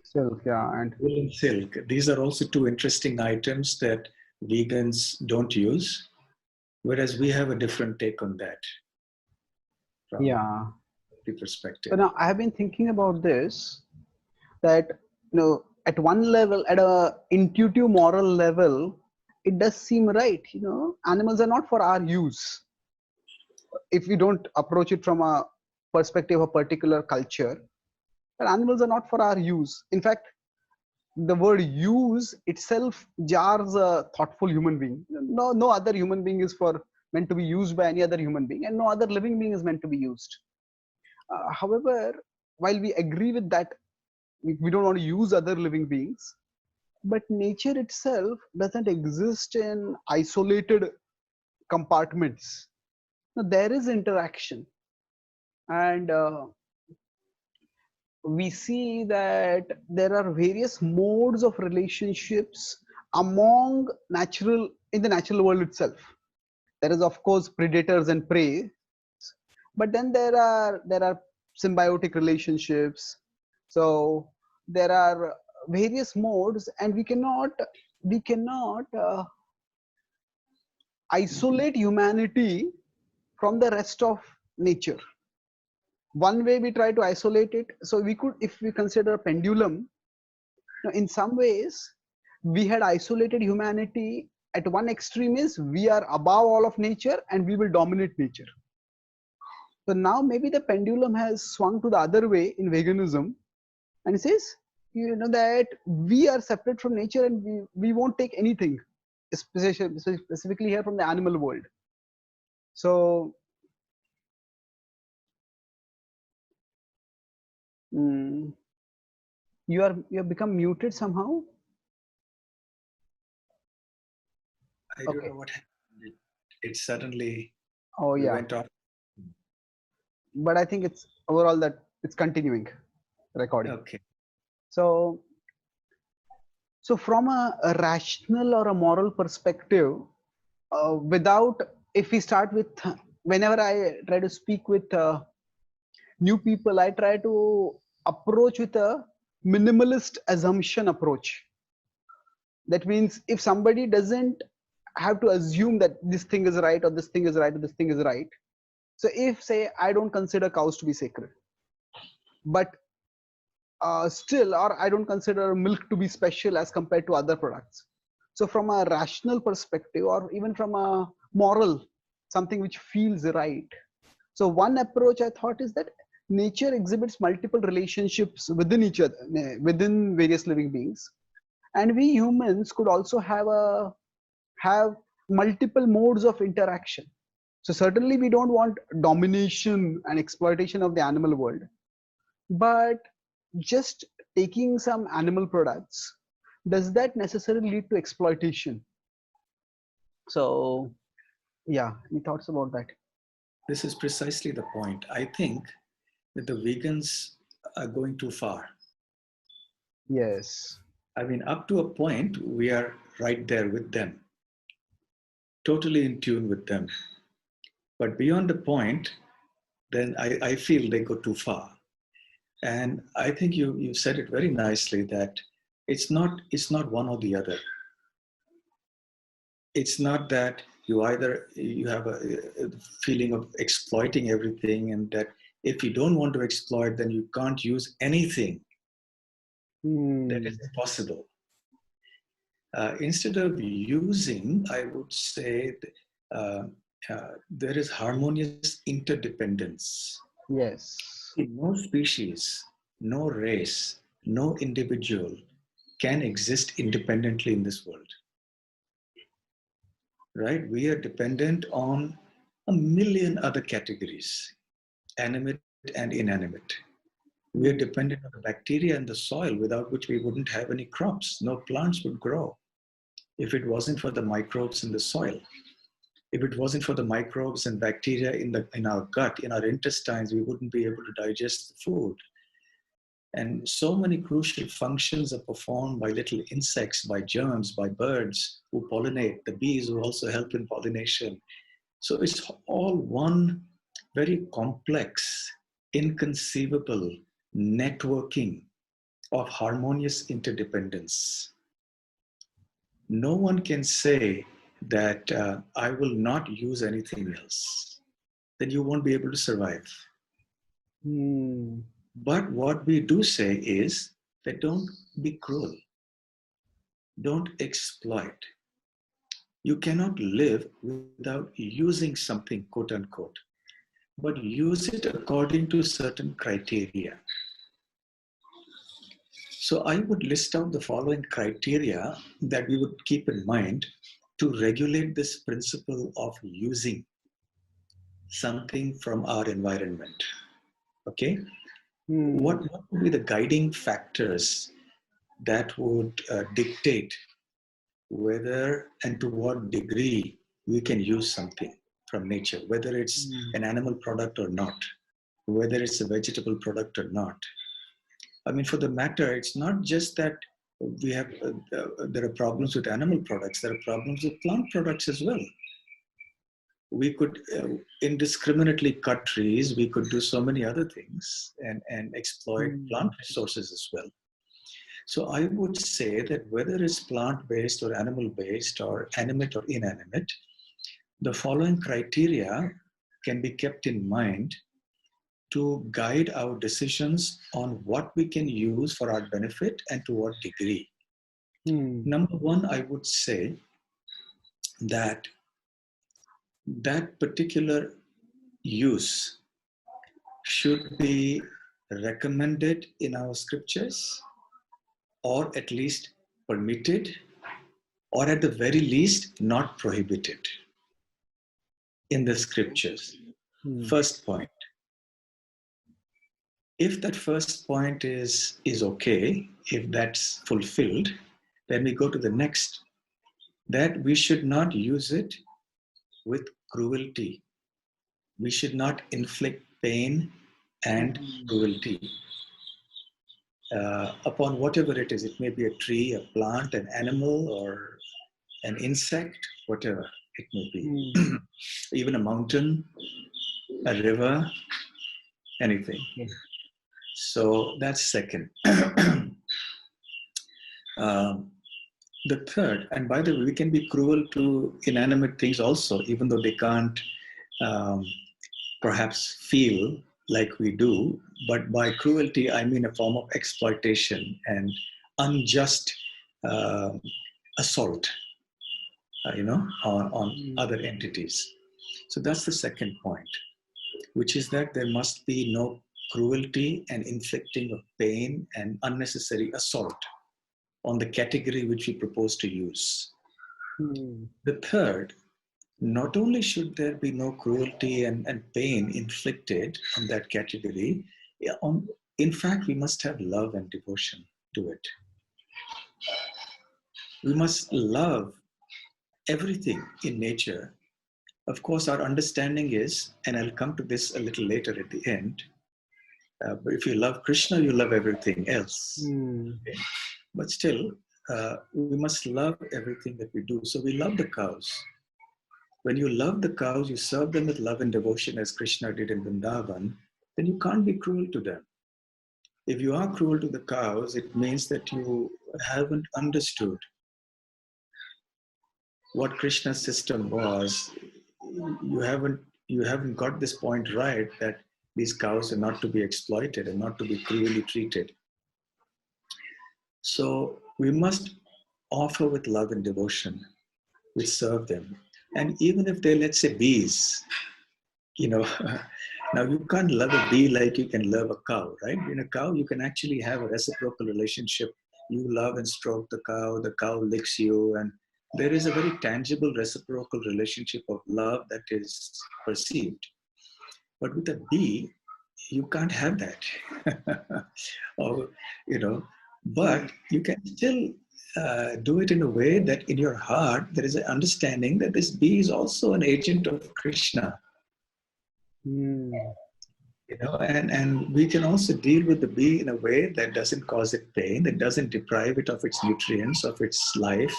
Silk, yeah, and Wool and silk. These are also two interesting items that vegans don't use, whereas we have a different take on that from yeah. the So perspective. now I have been thinking about this, that at one level, at a intuitive moral level, it does seem right. Animals are not for our use. If we don't approach it from a perspective of a particular culture, that animals are not for our use. In fact, the word use itself jars a thoughtful human being. No other human being is for meant to be used by any other human being, and no other living being is meant to be used. However, while we agree with that, we don't want to use other living beings, but nature itself doesn't exist in isolated compartments. Now, there is interaction, and we see that there are various modes of relationships among natural in the natural world itself. There is, of course, predators and prey, but then there are symbiotic relationships. So there are various modes, and we cannot isolate humanity from the rest of nature. One way we try to isolate it, so we could, if we consider a pendulum, in some ways we had isolated humanity. At one extreme is we are above all of nature and we will dominate nature. So now maybe the pendulum has swung to the other way in veganism, and it says, that we are separate from nature and we won't take anything, specifically here from the animal world. So mm, you have become muted somehow. I don't Okay. know what happened. It suddenly Oh yeah, went off. but I think it's overall that it's continuing recording. Okay. So from a rational or a moral perspective, without if we start with, whenever I try to speak with new people, I try to approach with a minimalist assumption approach. That means if somebody doesn't have to assume that this thing is right or this thing is right or this thing is right. So if, say, I don't consider cows to be sacred, but still, or I don't consider milk to be special as compared to other products. So from a rational perspective, or even from a moral, something which feels right. So one approach I thought is that nature exhibits multiple relationships within each other, within various living beings, and we humans could also have multiple modes of interaction. So certainly we don't want domination and exploitation of the animal world, but just taking some animal products, does that necessarily lead to exploitation? So yeah, any thoughts about that? This is precisely the point. I think that the vegans are going too far. Yes. I mean, up to a point, we are right there with them, totally in tune with them. But beyond the point, then I feel they go too far. And I think you said it very nicely that it's not one or the other. It's not that you have a feeling of exploiting everything, and that if you don't want to exploit, then you can't use anything. That is impossible. Instead of using, I would say there is harmonious interdependence. Yes. No species, no race, no individual can exist independently in this world, right? We are dependent on a million other categories, animate and inanimate. We are dependent on the bacteria in the soil, without which we wouldn't have any crops. No plants would grow if it wasn't for the microbes in the soil. If it wasn't for the microbes and bacteria in our gut, in our intestines, we wouldn't be able to digest the food. And so many crucial functions are performed by little insects, by germs, by birds who pollinate, the bees who also help in pollination. So it's all one very complex, inconceivable networking of harmonious interdependence. No one can say that I will not use anything else. Then you won't be able to survive. But what we do say is that don't be cruel. Don't exploit. You cannot live without using something, quote unquote, but use it according to certain criteria. So I would list out the following criteria that we would keep in mind to regulate this principle of using something from our environment. Okay? What would be the guiding factors that would dictate whether and to what degree we can use something from nature, whether it's an animal product or not, whether it's a vegetable product or not? I mean, for the matter, it's not just that we have, there are problems with animal products, there are problems with plant products as well. We could indiscriminately cut trees, we could do so many other things and exploit plant resources as well. So I would say that whether it's plant-based or animal-based or animate or inanimate, the following criteria can be kept in mind to guide our decisions on what we can use for our benefit and to what degree. Number one, I would say that that particular use should be recommended in our scriptures, or at least permitted, or at the very least not prohibited in the scriptures. First point. If that first point is okay, if that's fulfilled, then we go to the next, that we should not use it with cruelty. We should not inflict pain and cruelty upon whatever it is. It may be a tree, a plant, an animal, or an insect, whatever it may be. Even a mountain, a river, anything. So that's second. The third, and by the way, we can be cruel to inanimate things also, even though they can't perhaps feel like we do. But by cruelty, I mean a form of exploitation and unjust assault, on other entities. So that's the second point, which is that there must be no cruelty and inflicting of pain and unnecessary assault on the category which we propose to use. The third, not only should there be no cruelty and pain inflicted on that category, in fact, we must have love and devotion to it. We must love everything in nature. Of course, our understanding is, and I'll come to this a little later at the end, but if you love Krishna, you love everything else. Okay? But still, we must love everything that we do. So we love the cows. When you love the cows, you serve them with love and devotion as Krishna did in Vrindavan, then you can't be cruel to them. If you are cruel to the cows, it means that you haven't understood what Krishna's system was. You haven't got this point right, that these cows are not to be exploited and not to be cruelly treated. So we must offer with love and devotion. We serve them. And even if they're, let's say, bees, now you can't love a bee like you can love a cow, right? In a cow, you can actually have a reciprocal relationship. You love and stroke the cow licks you, and there is a very tangible reciprocal relationship of love that is perceived. But with a bee, you can't have that. But you can still do it in a way that in your heart, there is an understanding that this bee is also an agent of Krishna. And we can also deal with the bee in a way that doesn't cause it pain, that doesn't deprive it of its nutrients, of its life,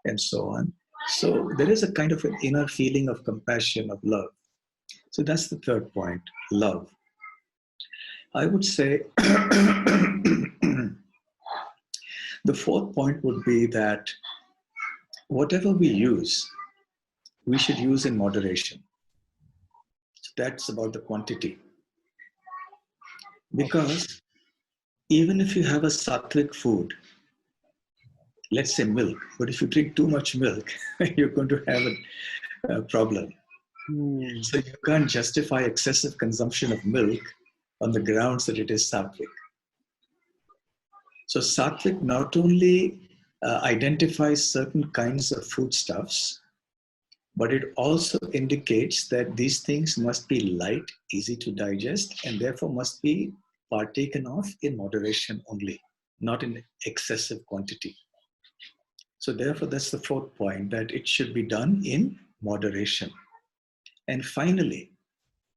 and so on. So there is a kind of an inner feeling of compassion, of love. So that's the third point, love. I would say The fourth point would be that whatever we should use in moderation. So that's about the quantity. Because even if you have a sattvic food, let's say milk, but if you drink too much milk, you're going to have a problem. So you can't justify excessive consumption of milk on the grounds that it is sattvic. So sattvic not only identifies certain kinds of foodstuffs, but it also indicates that these things must be light, easy to digest, and therefore must be partaken of in moderation only, not in excessive quantity. So therefore, that's the fourth point, that it should be done in moderation. And finally,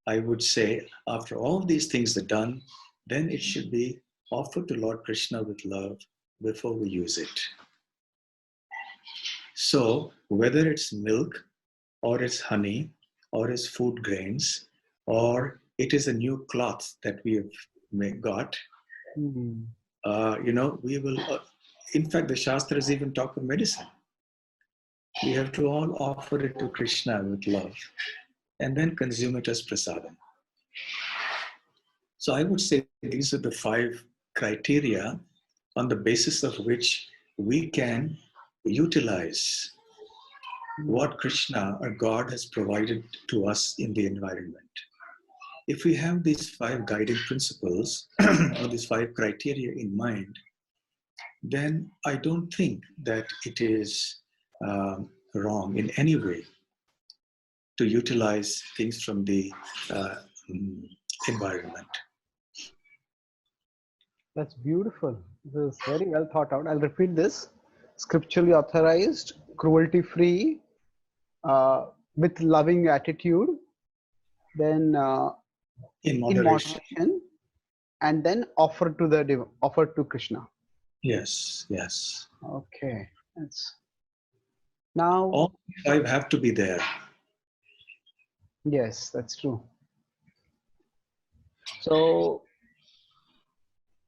I would say, after all these things are done, then it should be offered to Lord Krishna with love before we use it. So whether it's milk, or it's honey, or it's food grains, or it is a new cloth that we have got, we will, in fact, the Shastras even talk of medicine. We have to all offer it to Krishna with love and then consume it as prasadam. So I would say these are the 5 criteria on the basis of which we can utilize what Krishna or God has provided to us in the environment. If we have these 5 guiding principles or these 5 criteria in mind, then I don't think that it is wrong in any way to utilize things from the environment. That's beautiful. This is very well thought out. I'll repeat this. Scripturally authorized, cruelty-free, with loving attitude, then In in moderation. moderation, and then offered to Krishna. Yes, yes. Okay. That's now. All 5 have to be there. Yes, that's true. So,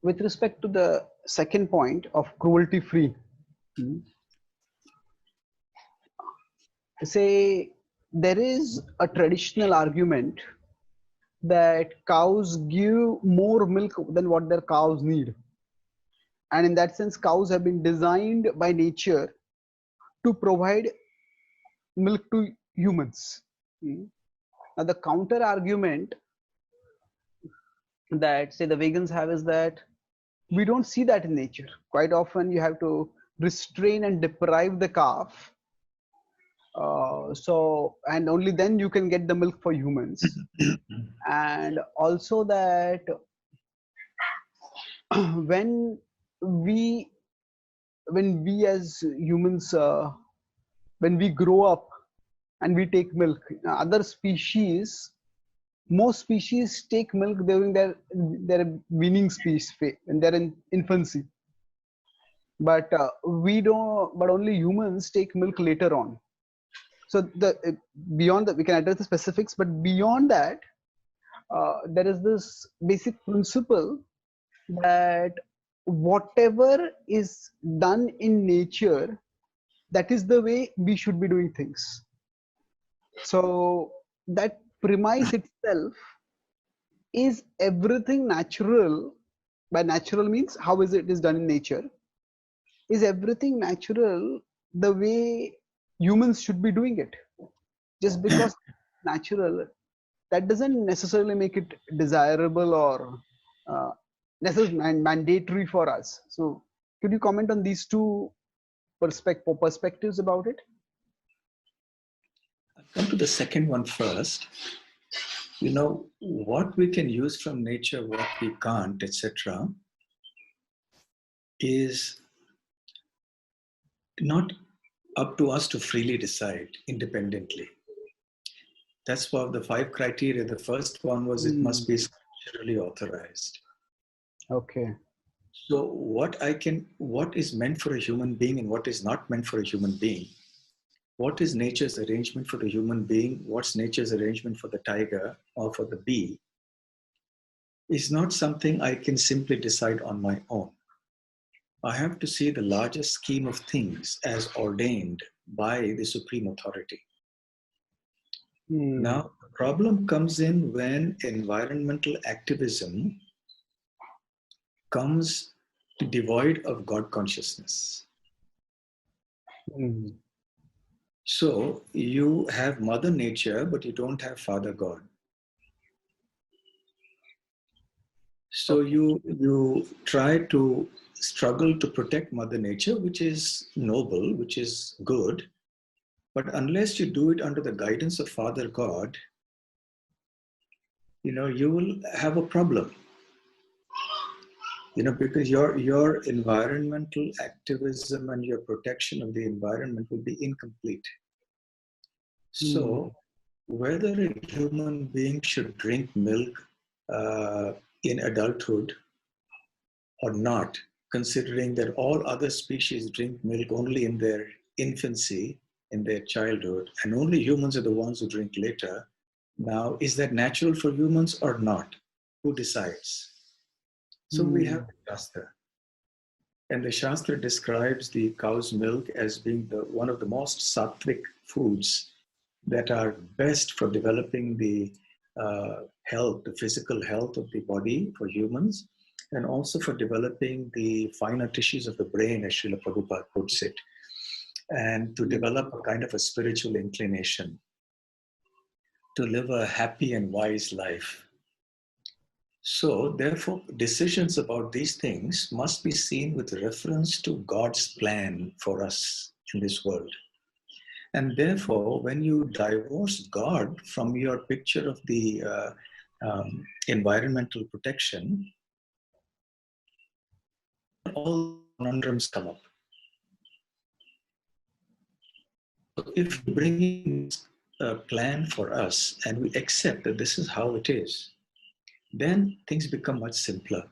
with respect to the second point of cruelty-free, say there is a traditional argument that cows give more milk than what their cows need. And in that sense, cows have been designed by nature to provide milk to humans. Now, the counter argument that, say, the vegans have is that we don't see that in nature. Quite often, you have to restrain and deprive the calf. And only then you can get the milk for humans. And also that when we as humans, when we grow up and we take milk, other species, most species take milk during their weaning phase, when they're in infancy. But we don't. But only humans take milk later on. So beyond that, we can address the specifics. But beyond that, there is this basic principle that whatever is done in nature, that is the way we should be doing things. So that premise itself is everything natural. By natural means, how is it is done in nature? Is everything natural the way humans should be doing it? Just because natural, that doesn't necessarily make it desirable or necessary and mandatory for us. So could you comment on these two perspectives about it? I'll come to the second one first. What we can use from nature, what we can't, etc., is not up to us to freely decide independently. That's one of the 5 criteria. The first one was it must be scripturally authorized. Okay. So what is meant for a human being and what is not meant for a human being? What is nature's arrangement for the human being? What's nature's arrangement for the tiger or for the bee? Is not something I can simply decide on my own. I have to see the larger scheme of things as ordained by the supreme authority. Now, the problem comes in when environmental activism comes devoid of God consciousness. So you have Mother Nature, but you don't have Father God. So you try to struggle to protect Mother Nature, which is noble, which is good. But unless you do it under the guidance of Father God, you will have a problem. Because your environmental activism and your protection of the environment will be incomplete. So whether a human being should drink milk in adulthood or not, considering that all other species drink milk only in their infancy, in their childhood, and only humans are the ones who drink later. Now, is that natural for humans or not? Who decides? So we have the Shastra. And the Shastra describes the cow's milk as being one of the most sattvic foods that are best for developing the health, the physical health of the body for humans, and also for developing the finer tissues of the brain, as Srila Prabhupada puts it, and to develop a kind of a spiritual inclination to live a happy and wise life. So, therefore, decisions about these things must be seen with reference to God's plan for us in this world. And therefore, when you divorce God from your picture of the environmental protection, all conundrums come up. So if we bring in a plan for us and we accept that this is how it is, then things become much simpler.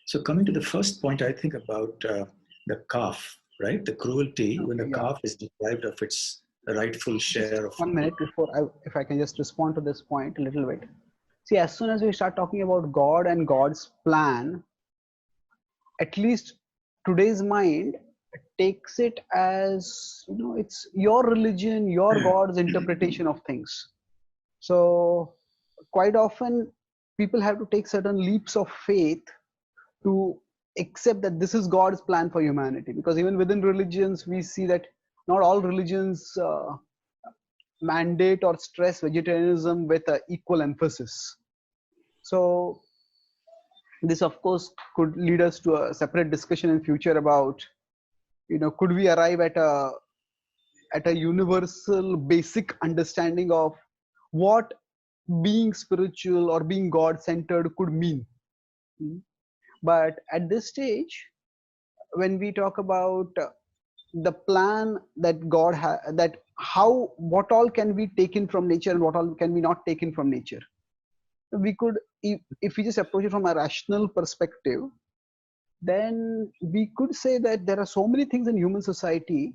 So coming to the first point, I think about the calf, right? The cruelty when the calf is deprived of its rightful share of... 1 minute before, if I can just respond to this point a little bit. See, as soon as we start talking about God and God's plan, at least today's mind takes it as, it's your religion, your God's interpretation of things. So quite often people have to take certain leaps of faith to accept that this is God's plan for humanity, because even within religions we see that not all religions mandate or stress vegetarianism with equal emphasis. So this of course could lead us to a separate discussion in future about, could we arrive at a universal basic understanding of what being spiritual or being God-centered could mean. But at this stage, when we talk about the plan that God has, that what all can be taken from nature and what all can be not taken from nature, we could, if we just approach it from a rational perspective, then we could say that there are so many things in human society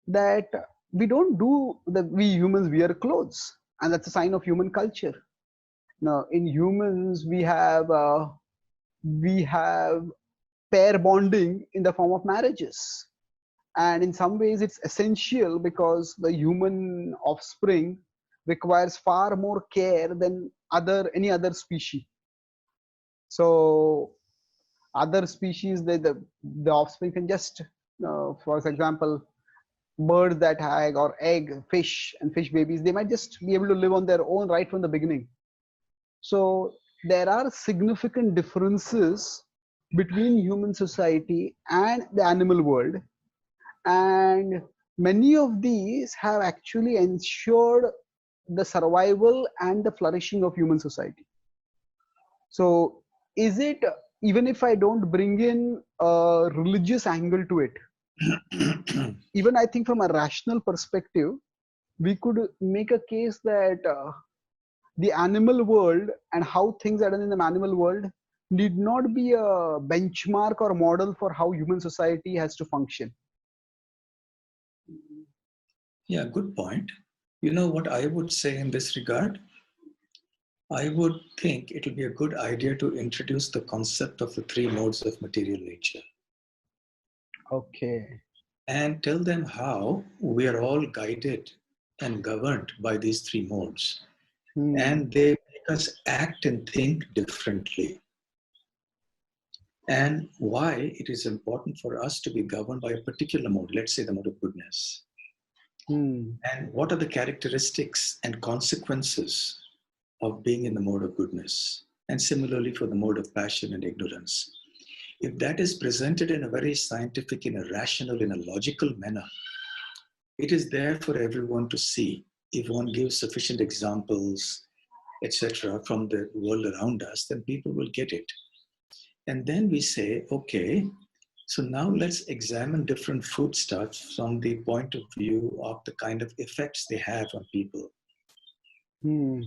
that we don't do, that we humans wear clothes, and that's a sign of human culture. Now in humans we have pair bonding in the form of marriages, and in some ways it's essential because the human offspring requires far more care than any other species. So other species, the offspring can just, for example, birds that have or egg fish and fish babies, they might just be able to live on their own right from the beginning. So there are significant differences between human society and the animal world, and many of these have actually ensured the survival and the flourishing of human society. So is it, even if I don't bring in a religious angle to it, even I think from a rational perspective, we could make a case that the animal world and how things are done in the animal world need not be a benchmark or model for how human society has to function. Yeah, good point. You know what I would say in this regard? I would think it will be a good idea to introduce the concept of the three modes of material nature. Okay. and tell them how we are all guided and governed by these three modes. Hmm. And they make us act and think differently. And why it is important for us to be governed by a particular mode, let's say the mode of goodness. Hmm. And what are the characteristics and consequences of being in the mode of goodness? And similarly for the mode of passion and ignorance. If that is presented in a very scientific, in a rational, in a logical manner, it is there for everyone to see. If one gives sufficient examples, etc., from the world around us, then people will get it. And then we say, okay, so now let's examine different foodstuffs from the point of view of the kind of effects they have on people. Hmm.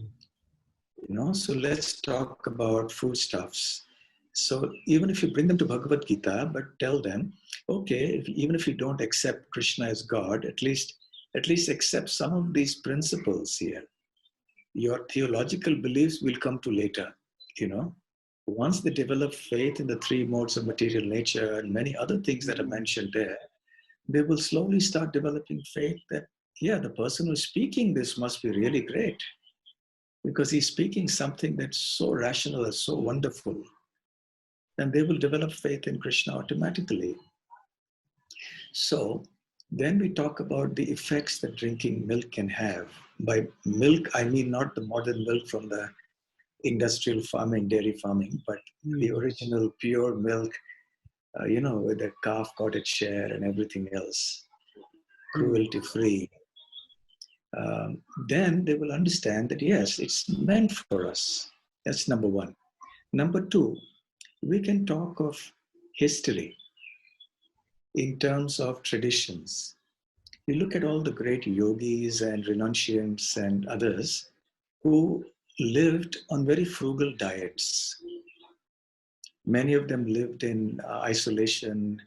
So let's talk about foodstuffs. So even if you bring them to Bhagavad Gita, but tell them, okay, even if you don't accept Krishna as God, at least accept some of these principles here. Your theological beliefs will come to later. Once they develop faith in the three modes of material nature and many other things that are mentioned there, they will slowly start developing faith that, yeah, the person who's speaking this must be really great, because he's speaking something that's so rational and so wonderful. And they will develop faith in Krishna automatically. So then we talk about the effects that drinking milk can have. By milk, I mean not the modern milk from the industrial farming, dairy farming, but the Hmm. original pure milk, where the calf got its share and everything else, Hmm. cruelty free. Then they will understand that, yes, it's meant for us. That's number one. Number two, we can talk of history in terms of traditions. You look at all the great yogis and renunciants and others who lived on very frugal diets. Many of them lived in isolation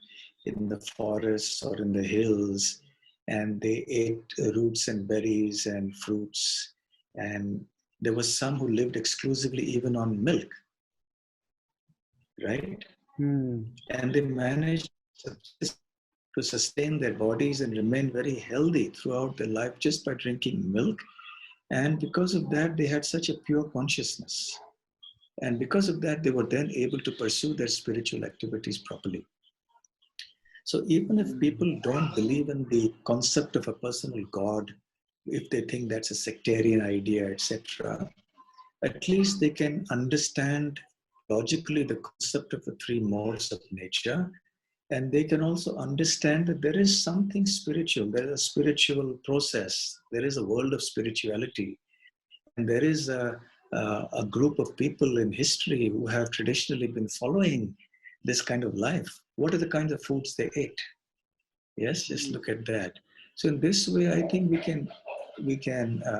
in the forests or in the hills, and they ate roots and berries and fruits. And there was some who lived exclusively even on milk, right? Hmm. And they managed to sustain their bodies and remain very healthy throughout their life just by drinking milk. And because of that, they had such a pure consciousness. And because of that, they were then able to pursue their spiritual activities properly. So even if people don't believe in the concept of a personal God, if they think that's a sectarian idea, etc., at least they can understand logically the concept of the three modes of nature. And they can also understand that there is something spiritual, there is a spiritual process, there is a world of spirituality. And there is a group of people in history who have traditionally been following this kind of life. What are the kinds of foods they ate? Yes, just look at that. So in this way, I think we can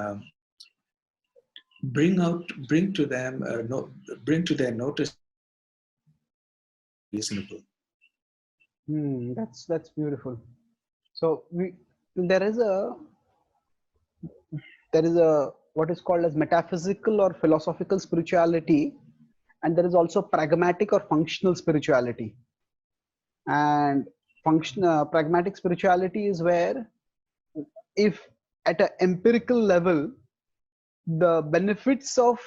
bring to them, bring to their notice reasonable. Hmm. That's beautiful. So there is a there is a what is called as metaphysical or philosophical spirituality, and there is also pragmatic or functional spirituality. And pragmatic spirituality is where, if at an empirical level the benefits of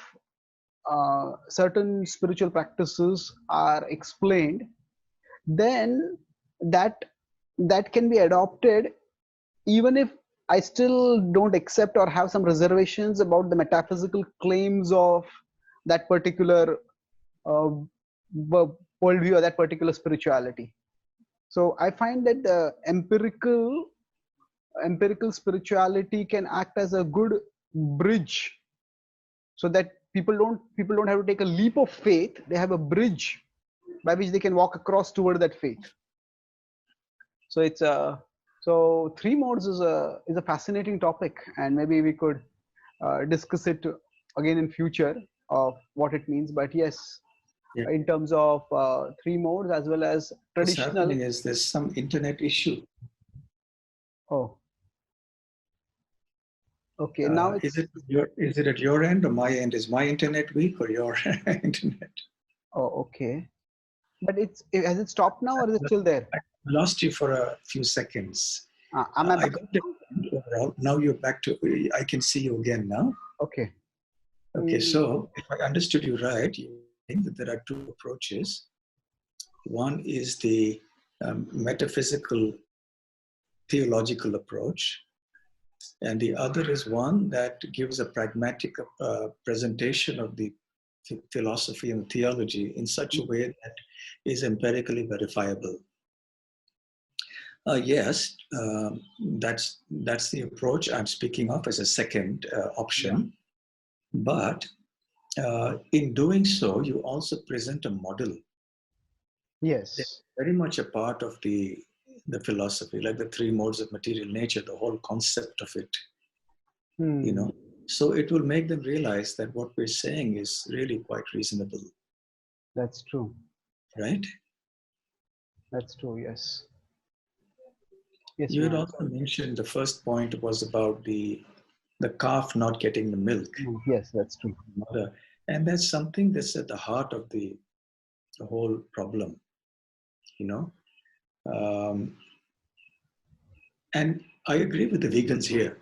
certain spiritual practices are explained, then that that can be adopted, even if I still don't accept or have some reservations about the metaphysical claims of that particular uh, worldview or that particular spirituality. So I find that the empirical spirituality can act as a good bridge, so that people don't have to take a leap of faith. They have a bridge by which they can walk across toward that faith. So it's a so three modes is a fascinating topic, and maybe we could discuss it again in future of what it means. But yes, Yeah. in terms of three modes as well as What's traditional. happening is there's some internet issue. Oh, okay. Now it's Is it at your end or my end? Is my internet weak or your internet? oh, okay. But has it stopped now, or is it still there? lost you for a few seconds. Am I I back? got the point overall. Now you're back to, I can see you again now. Okay. Okay, so if I understood you right, you think that there are two approaches. One is the metaphysical, theological approach, and the other is one that gives a pragmatic presentation of the philosophy and theology in such a way that is empirically verifiable. Yes, that's the approach I'm speaking of as a second option. But in doing so, you also present a model. Yes. It's very much a part of the philosophy, like the three modes of material nature, the whole concept of it. You know, so it will make them realize that what we're saying is really quite reasonable. That's true. Right? That's true. Yes. Yes. You had also mentioned the first point was about the calf not getting the milk. Yes, that's true. Mother. And that's something that's at the heart of the whole problem, you know. And I agree with the vegans here,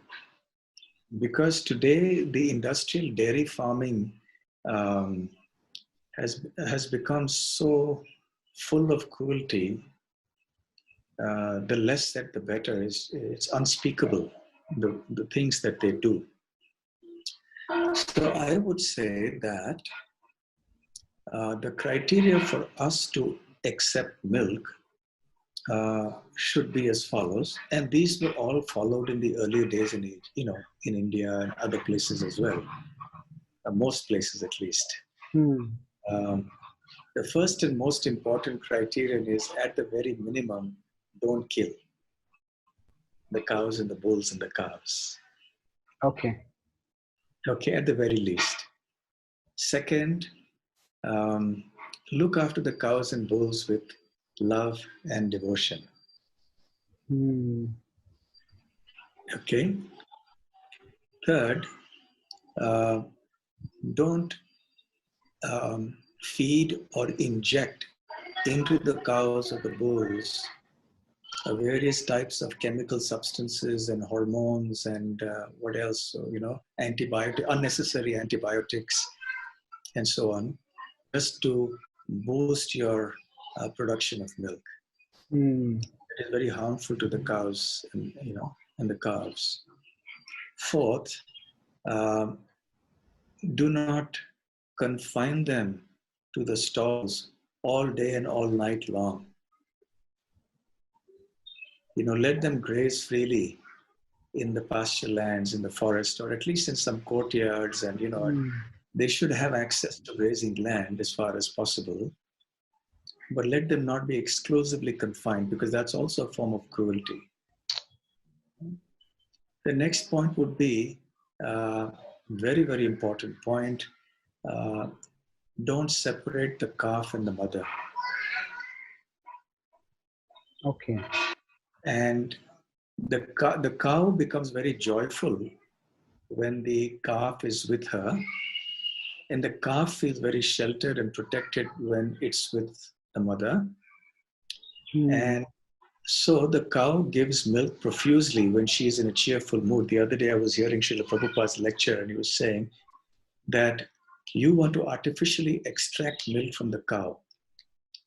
because today the industrial dairy farming has become so full of cruelty. The less said, the better. It's unspeakable, the things that they do. So I would say that the criteria for us to accept milk should be as follows, and these were all followed in the earlier days in India and other places as well, most places at least. The first and most important criterion is, at the very minimum, don't kill the cows and the bulls and the calves. Okay. Okay, at the very least. Second, look after the cows and bulls with love and devotion. Okay. Third, don't feed or inject into the cows or the bulls various types of chemical substances and hormones and what else, unnecessary antibiotics and so on, just to boost your production of milk. It is very harmful to the cows and the calves. Fourth, do not confine them to the stalls all day and all night long. Let them graze freely in the pasture lands, in the forest, or at least in some courtyards, and they should have access to grazing land as far as possible. But let them not be exclusively confined, because that's also a form of cruelty. The next point would be very, very important point. Don't separate the calf and the mother. Okay. And the cow becomes very joyful when the calf is with her, and the calf feels very sheltered and protected when it's with the mother. And so the cow gives milk profusely when she's in a cheerful mood. The other day I was hearing Srila Prabhupada's lecture, and he was saying that you want to artificially extract milk from the cow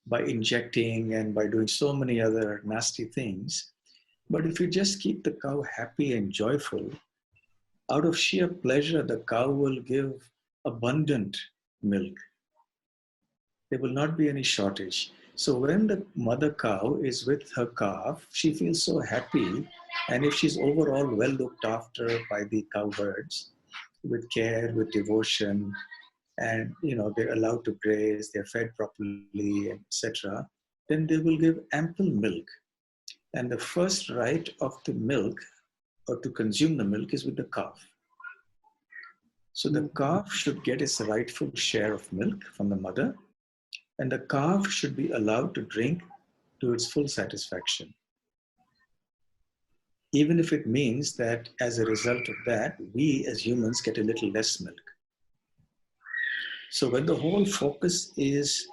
by injecting and by doing so many other nasty things. But if you just keep the cow happy and joyful, out of sheer pleasure, the cow will give abundant milk. There will not be any shortage. So when the mother cow is with her calf, she feels so happy. And if she's overall well looked after by the cowherds, with care, with devotion, and they're allowed to graze, they're fed properly, etc., then they will give ample milk. And the first right of the milk, or to consume the milk, is with the calf. So the calf should get its rightful share of milk from the mother, and the calf should be allowed to drink to its full satisfaction. Even if it means that as a result of that, we as humans get a little less milk. So when the whole focus is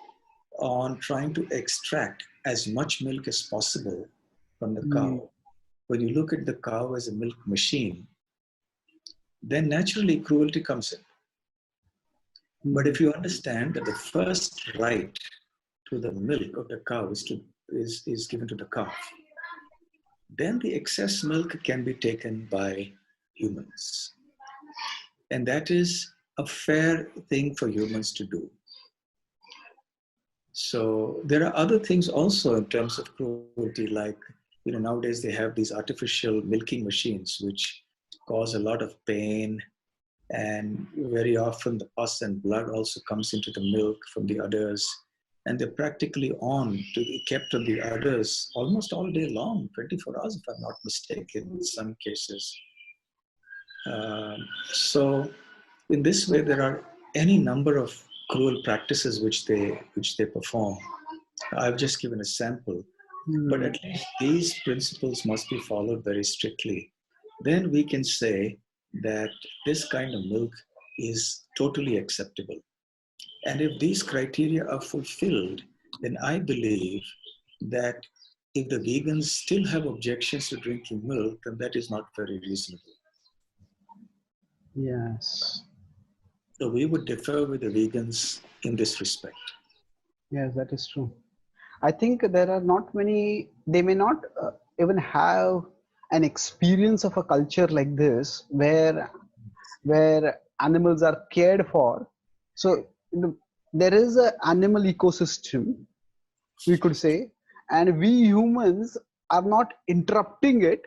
on trying to extract as much milk as possible from the Mm. cow. When you look at the cow as a milk machine, then naturally cruelty comes in. But if you understand that the first right to the milk of the cow is given to the calf, then the excess milk can be taken by humans. And that is a fair thing for humans to do. So there are other things also in terms of cruelty, like, nowadays they have these artificial milking machines which cause a lot of pain, and very often the pus and blood also comes into the milk from the udders, and they're practically on to be kept on the udders almost all day long, 24 hours if I'm not mistaken in some cases. So in this way there are any number of cruel practices which they perform. I've just given a sample, but at least these principles must be followed very strictly. Then we can say that this kind of milk is totally acceptable. And if these criteria are fulfilled, then I believe that if the vegans still have objections to drinking milk, then that is not very reasonable. Yes. So we would differ with the vegans in this respect. Yes, that is true. I think there are not many, they may not even have an experience of a culture like this where animals are cared for. So there is an animal ecosystem, we could say, and we humans are not interrupting it,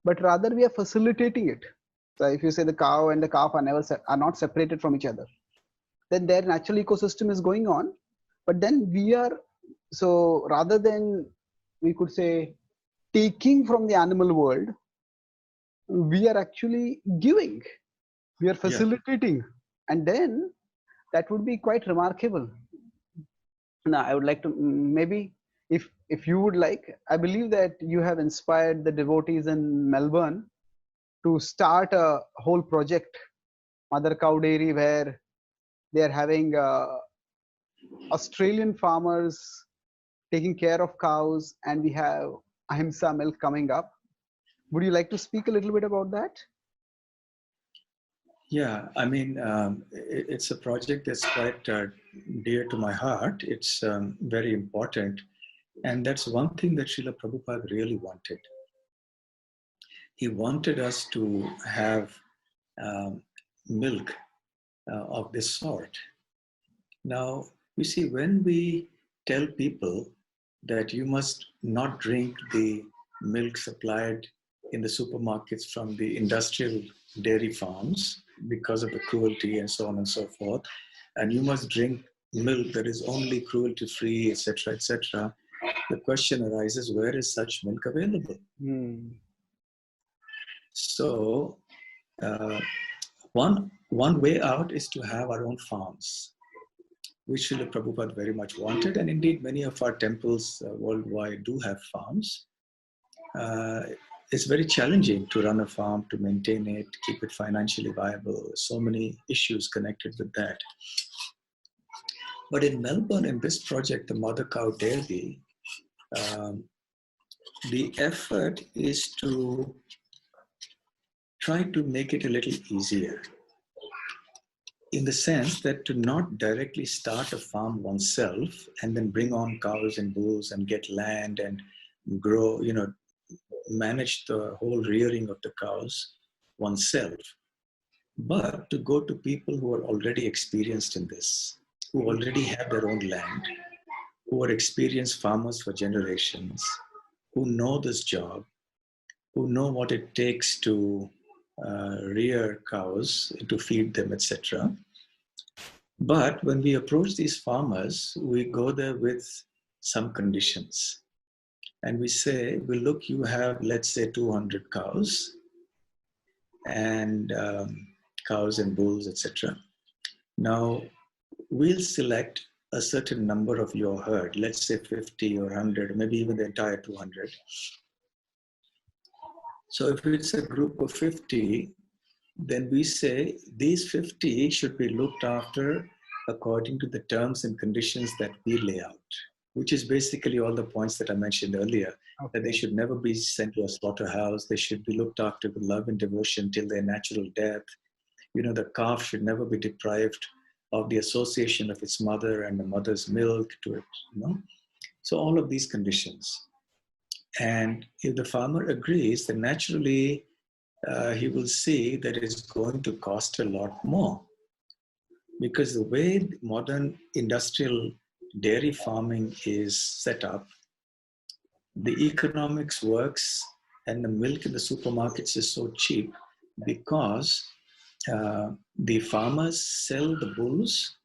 but rather we are facilitating it. So if you say the cow and the calf are not separated from each other, then their natural ecosystem is going on, but then we are, so rather than, we could say, taking from the animal world, we are actually giving, we are facilitating, and then that would be quite remarkable. Now I would like to, maybe if you would like, I believe that you have inspired the devotees in Melbourne to start a whole project, Mother Cow Dairy, where they are having Australian farmers taking care of cows, and we have Ahimsa milk coming up. Would you like to speak a little bit about that? Yeah, I mean, it's a project that's quite dear to my heart. It's very important. And that's one thing that Srila Prabhupada really wanted. He wanted us to have milk of this sort. Now, you see, when we tell people that you must not drink the milk supplied in the supermarkets from the industrial dairy farms because of the cruelty and so on and so forth, and you must drink milk that is only cruelty free, etc., etc., the question arises, where is such milk available? So one way out is to have our own farms, which Srila Prabhupada very much wanted, and indeed many of our temples worldwide do have farms. It's very challenging to run a farm, to maintain it, keep it financially viable. So many issues connected with that. But in Melbourne, in this project, the Mother Cow Dairy, the effort is to try to make it a little easier, in the sense that to not directly start a farm oneself and then bring on cows and bulls and get land and grow, manage the whole rearing of the cows oneself, but to go to people who are already experienced in this, who already have their own land, who are experienced farmers for generations, who know this job, who know what it takes to rear cows, to feed them, etc. But when we approach these farmers, we go there with some conditions. And we say, well, look, you have, let's say, 200 cows and cows and bulls, etc. Now, we'll select a certain number of your herd, let's say 50 or 100, maybe even the entire 200. So if it's a group of 50, then we say these 50 should be looked after according to the terms and conditions that we lay out. which is basically all the points that I mentioned earlier, that they Okay. should never be sent to a slaughterhouse. They should be looked after with love and devotion till their natural death. The calf should never be deprived of the association of its mother and the mother's milk to it. So all of these conditions. And if the farmer agrees, then naturally he will see that it's going to cost a lot more. Because the way modern industrial dairy farming is set up, the economics works and the milk in the supermarkets is so cheap because the farmers sell the bulls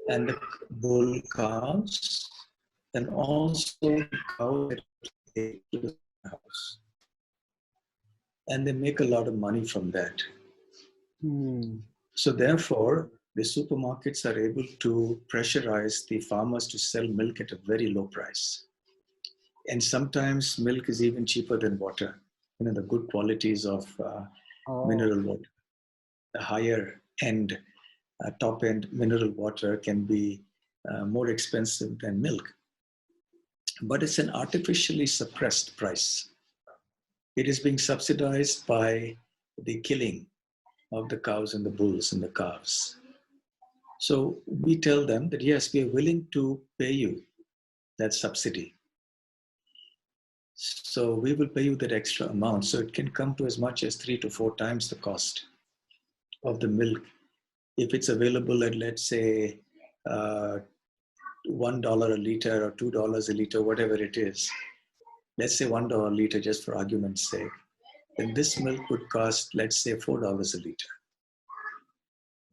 and the bull calves and also the cows that they take to the house. And they make a lot of money from that. So therefore, the supermarkets are able to pressurize the farmers to sell milk at a very low price. And sometimes milk is even cheaper than water. The good qualities of mineral water. The higher end, top end mineral water can be more expensive than milk. But it's an artificially suppressed price. It is being subsidized by the killing of the cows and the bulls and the calves. So we tell them that yes, we are willing to pay you that subsidy. So we will pay you that extra amount. So it can come to as much as 3 to 4 times the cost of the milk. If it's available at, let's say, $1 a liter or $2 a liter, whatever it is, let's say $1 a liter just for argument's sake, then this milk would cost, let's say, $4 a liter.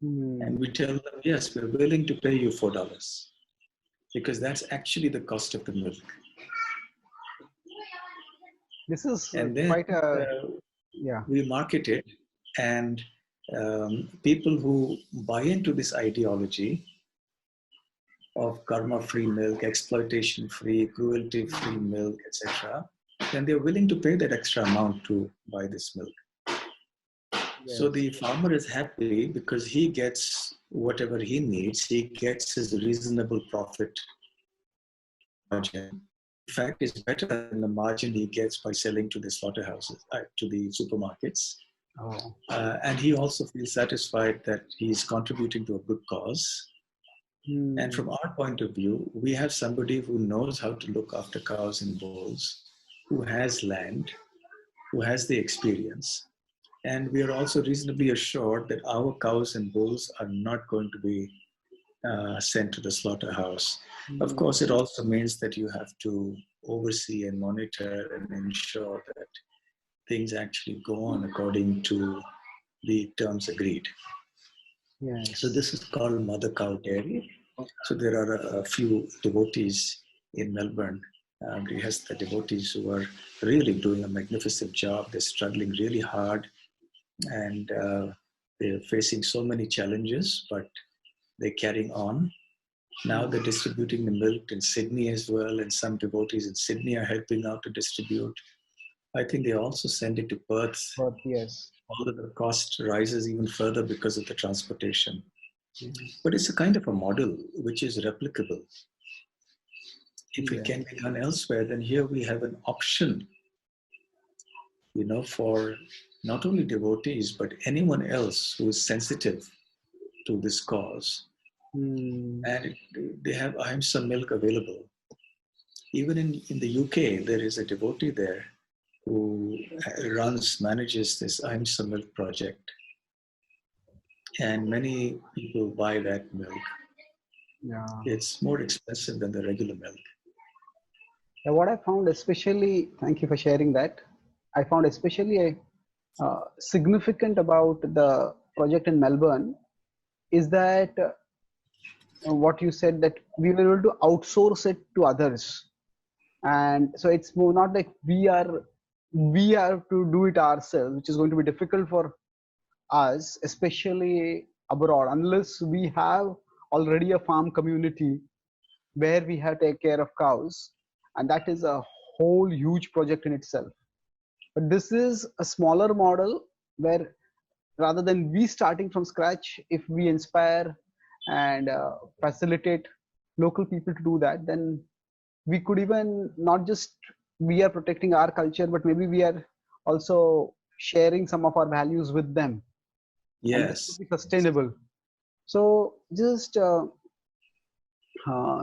And we tell them, yes, we're willing to pay you $4 because that's actually the cost of the milk. This is and then quite a, yeah. We market it, and people who buy into this ideology of karma-free milk, exploitation-free, cruelty-free milk, etc., then they're willing to pay that extra amount to buy this milk. Yes. So the farmer is happy because he gets whatever he needs. He gets his reasonable profit margin. In fact, it's better than the margin he gets by selling to the slaughterhouses, to the supermarkets. And he also feels satisfied that he's contributing to a good cause. And from our point of view, we have somebody who knows how to look after cows and bulls, who has land, who has the experience. And we are also reasonably assured that our cows and bulls are not going to be sent to the slaughterhouse. Of course, it also means that you have to oversee and monitor and ensure that things actually go on according to the terms agreed. Yes. So this is called mother cow dairy. So there are a few devotees in Melbourne, the devotees who are really doing a magnificent job. They're struggling really hard, and they're facing so many challenges, but they're carrying on. Now they're distributing the milk in Sydney as well, and some devotees in Sydney are helping out to distribute. I think they also send it to Perth. Yes. Although the cost rises even further because of the transportation. But it's a kind of a model which is replicable. If it can be done elsewhere, then here we have an option, for not only devotees, but anyone else who is sensitive to this cause. And they have ahimsa milk available. Even in the UK, there is a devotee there who manages this ahimsa milk project. And many people buy that milk. Yeah. It's more expensive than the regular milk. Yeah, what I found especially, thank you for sharing that. I found especially significant about the project in Melbourne is that what you said, that we were able to outsource it to others. And so it's more not like we have to do it ourselves, which is going to be difficult for us, especially abroad, unless we have already a farm community where we have to take care of cows, and that is a whole huge project in itself. But this is a smaller model where rather than we starting from scratch, if we inspire and facilitate local people to do that, then we could even not just we are protecting our culture, but maybe we are also sharing some of our values with them, and this could Yes. be sustainable. So just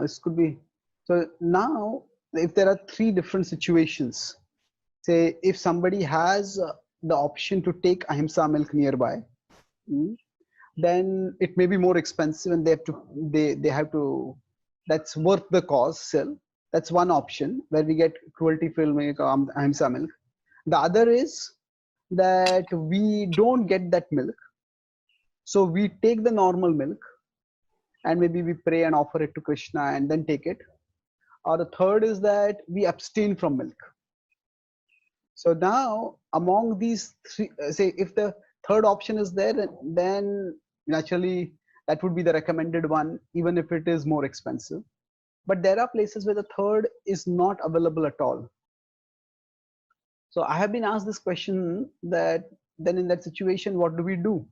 this could be, so now if there are three different situations, say if somebody has the option to take ahimsa milk nearby, mm, then it may be more expensive and they have to, that's worth the cost still. That's one option where we get cruelty free milk, ahimsa milk. The other is that we don't get that milk, so we take the normal milk and maybe we pray and offer it to Krishna and then take it. Or the third is that we abstain from milk. So now among these three, say if the third option is there, then naturally that would be the recommended one, even if it is more expensive. But there are places where the third is not available at all. So I have been asked this question, that then in that situation, what do we do?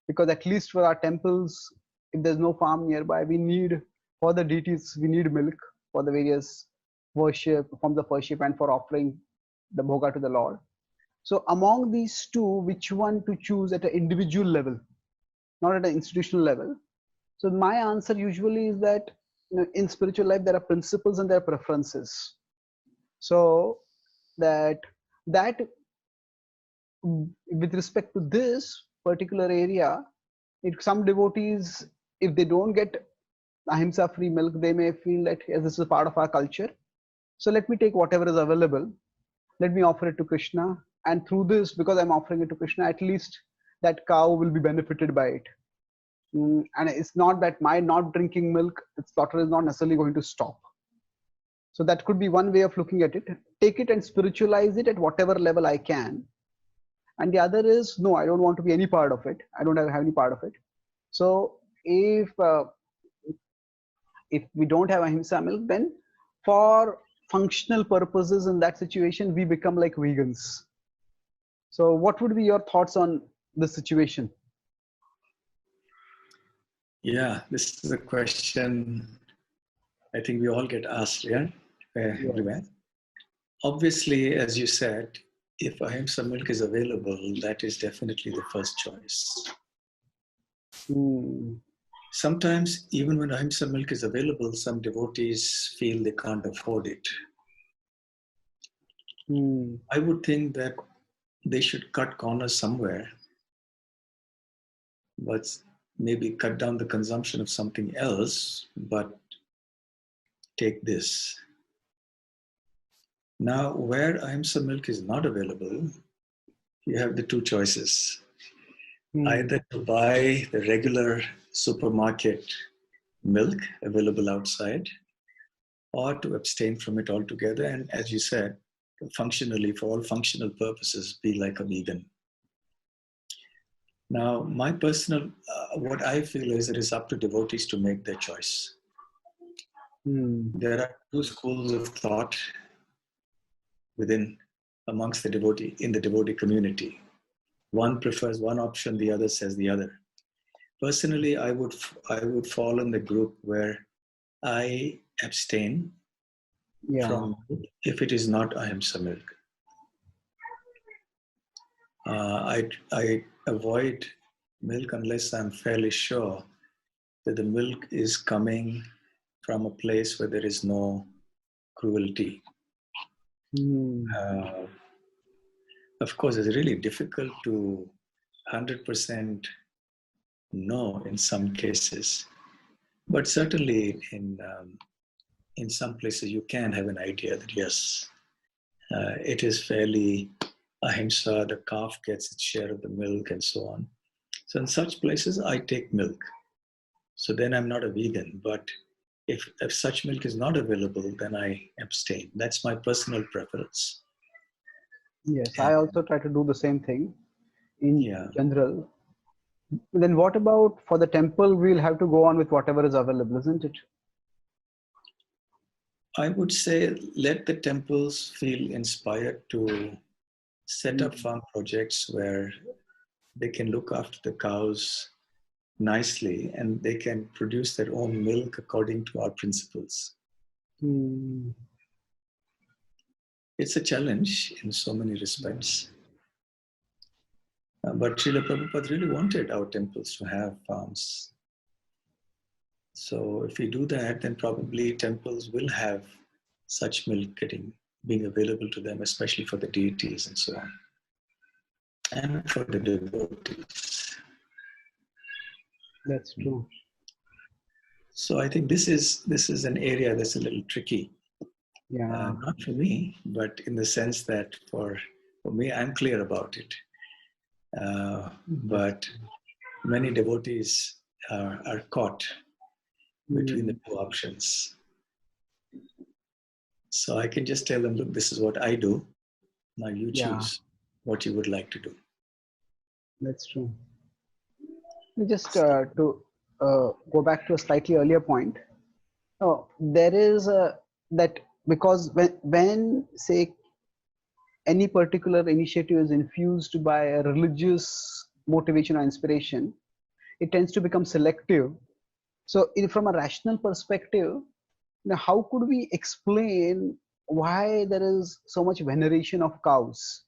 Because at least for our temples, if there's no farm nearby, we need, for the deities, we need milk for the various worship, forms of worship, and for offering the bhoga to the Lord. So among these two, which one to choose at an individual level, not at an institutional level? So my answer usually is that, in spiritual life there are principles and there are preferences. So that that with respect to this particular area, if some devotees, if they don't get ahimsa free milk, they may feel that, yes, this is a part of our culture, so let me take whatever is available, let me offer it to Krishna, and through this, because I'm offering it to Krishna, at least that cow will be benefited by it. And it's not that my not drinking milk, its slaughter is not necessarily going to stop. So that could be one way of looking at it. Take it and spiritualize it at whatever level I can. And the other is, no, I don't want to be any part of it. I don't have any part of it. So if we don't have ahimsa milk, then for functional purposes in that situation, we become like vegans. So what would be your thoughts on this situation? Yeah, this is a question I think we all get asked, yeah, everywhere. Obviously, as you said, if ahimsa milk is available, that is definitely the first choice. Sometimes, even when ahimsa milk is available, some devotees feel they can't afford it. I would think that they should cut corners somewhere, but maybe cut down the consumption of something else, but take this. Now, where ahimsa milk is not available, you have the two choices. Either to buy the regular supermarket milk available outside, or to abstain from it altogether, and as you said, functionally, for all functional purposes, be like a vegan. Now, my personal, what I feel is it is up to devotees to make their choice. There are two schools of thought amongst the devotee, in the devotee community. One prefers one option, the other says the other. Personally, I would fall in the group where I abstain from if it is not ahimsa milk. I avoid milk unless I'm fairly sure that the milk is coming from a place where there is no cruelty. Of course, it's really difficult to 100% know in some cases, but certainly in some places you can have an idea that yes, it is fairly ahimsa, the calf gets its share of the milk and so on. So in such places, I take milk. So then I'm not a vegan, but if such milk is not available, then I abstain. That's my personal preference. Yes, I also try to do the same thing in general. Then what about for the temple? We'll have to go on with whatever is available, isn't it? I would say let the temples feel inspired to set up farm projects where they can look after the cows nicely and they can produce their own milk according to our principles. Hmm. It's a challenge in so many respects. But Srila Prabhupada really wanted our temples to have farms. So if we do that, then probably temples will have such milk being available to them, especially for the deities and so on, and for the devotees. That's true. So I think this is an area that's a little tricky. Yeah. Not for me, but in the sense that for me, I'm clear about it. But many devotees are caught between the two options. So I can just tell them, look, this is what I do. Now you Yeah, choose what you would like to do. that's true. Just to go back to a slightly earlier point, there is that because when say any particular initiative is infused by a religious motivation or inspiration, it tends to become selective. So, from a rational perspective, how could we explain why there is so much veneration of cows?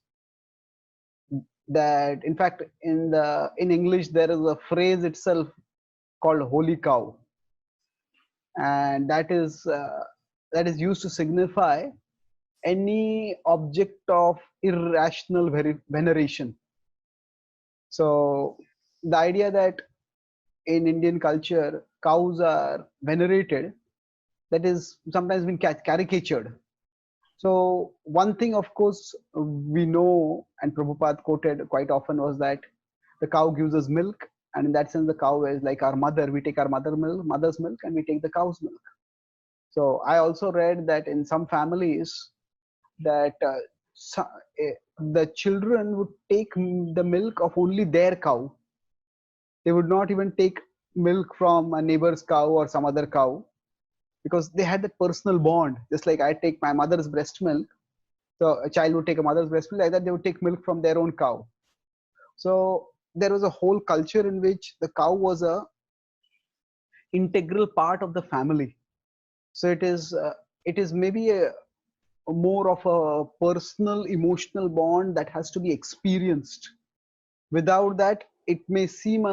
That in fact in English there is a phrase itself called "holy cow," and that is used to signify any object of irrational veneration. So the idea that in Indian culture cows are venerated, that is sometimes been caricatured. So one thing, of course, we know, and Prabhupada quoted quite often, was that the cow gives us milk, and in that sense, the cow is like our mother. We take our mother's milk, and we take the cow's milk. So I also read that in some families, that the children would take the milk of only their cow. They would not even take milk from a neighbor's cow or some other cow, because they had that personal bond. Just like I take my mother's breast milk, so a child would take a mother's breast milk, like that they would take milk from their own cow. So there was a whole culture in which the cow was a integral part of the family. So it is maybe a more of a personal emotional bond that has to be experienced. Without that, it may seem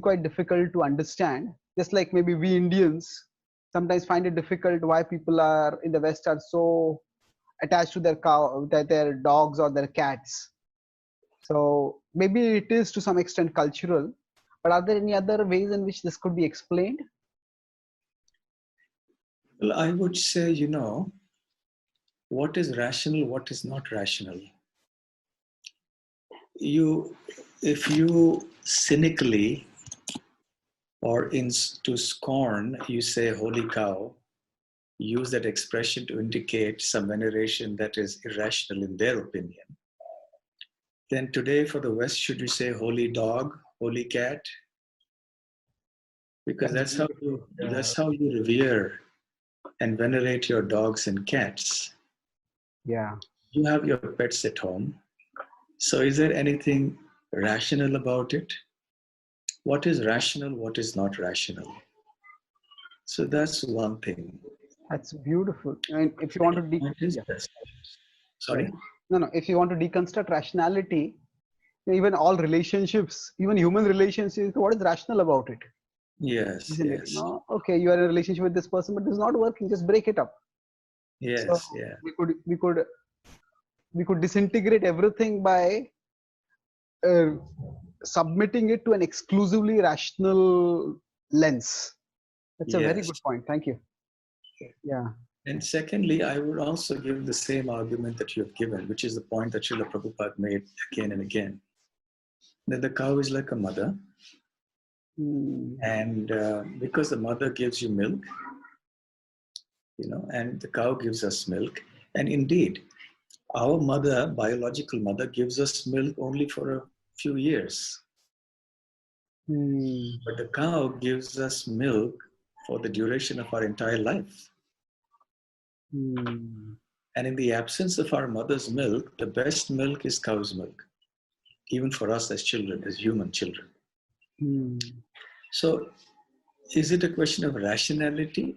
quite difficult to understand. Just like maybe we Indians sometimes find it difficult why people are in the West are so attached to their dogs or their cats. So maybe it is to some extent cultural, but are there any other ways in which this could be explained? Well, I would say, what is rational, what is not rational. If you cynically or to scorn, you say holy cow, use that expression to indicate some veneration that is irrational in their opinion, then today for the West, should you say holy dog, holy cat? Because that's how you revere and venerate your dogs and cats. Yeah. You have your pets at home. So is there anything rational about it? What is rational? What is not rational? So that's one thing. That's beautiful. I mean, if you want to yeah. Sorry? No. If you want to deconstruct rationality, even all relationships, even human relationships, what is rational about it? Yes, Isn't it? yes. Okay, you are in a relationship with this person, but this is not working. Just break it up. So Yes, yeah. we could disintegrate everything by uh, submitting it to an exclusively rational lens. That's a very Yes. good point. Thank you. Yeah. And secondly, I would also give the same argument that you have given, which is the point that Srila Prabhupada made again and again, that the cow is like a mother. And because the mother gives you milk, and the cow gives us milk. And indeed, our mother, biological mother, gives us milk only for a few years. But the cow gives us milk for the duration of our entire life. And in the absence of our mother's milk, the best milk is cow's milk, even for us as children, as human children. So is it a question of rationality?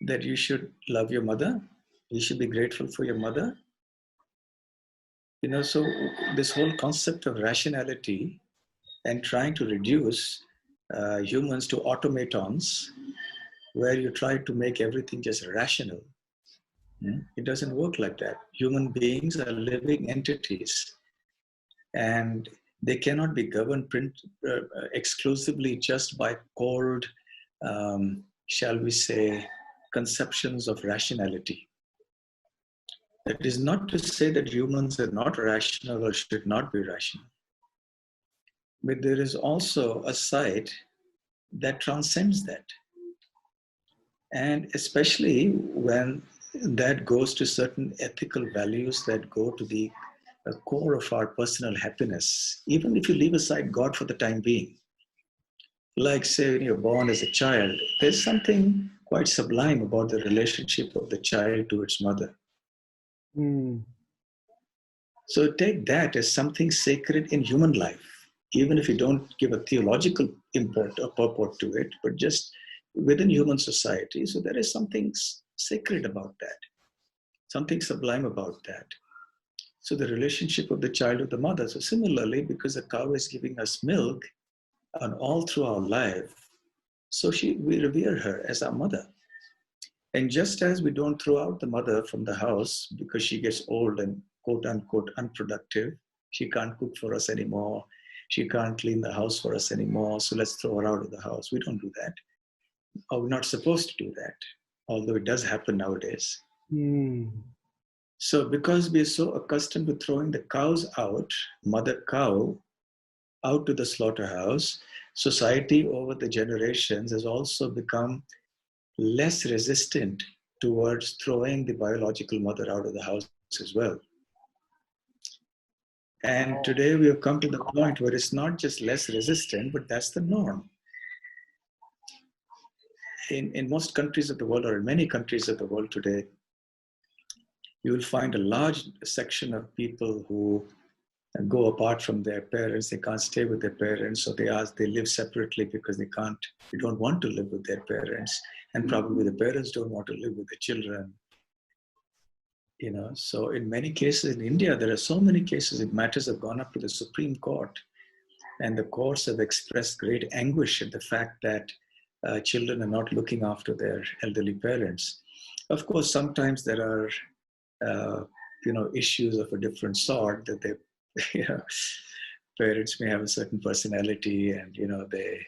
that you should love your mother, you should be grateful for your mother. So this whole concept of rationality and trying to reduce humans to automatons, where you try to make everything just rational, it doesn't work like that. Human beings are living entities, and they cannot be governed exclusively just by cold, shall we say, conceptions of rationality. That is not to say that humans are not rational or should not be rational. But there is also a side that transcends that. And especially when that goes to certain ethical values that go to the core of our personal happiness, even if you leave aside God for the time being. Like, say, when you're born as a child, there's something quite sublime about the relationship of the child to its mother. So take that as something sacred in human life, even if you don't give a theological import or purport to it, but just within human society. So there is something sacred about that, something sublime about that. So the relationship of the child with the mother. So similarly, because a cow is giving us milk and all through our life, so we revere her as our mother. And just as we don't throw out the mother from the house because she gets old and quote unquote unproductive, she can't cook for us anymore, she can't clean the house for us anymore, so let's throw her out of the house. We don't do that. Or we're not supposed to do that, although it does happen nowadays. So because we're so accustomed to throwing the cows out, mother cow, out to the slaughterhouse, society over the generations has also become less resistant towards throwing the biological mother out of the house as well. And today we have come to the point where it's not just less resistant, but that's the norm. In most countries of the world, or in many countries of the world today, you will find a large section of people who go apart from their parents. They can't stay with their parents, so they live separately because they don't want to live with their parents, and probably the parents don't want to live with the children. So in many cases in India, there are so many cases, matters have gone up to the Supreme Court, and the courts have expressed great anguish at the fact that children are not looking after their elderly parents. Of course, sometimes there are issues of a different sort, that parents may have a certain personality, and they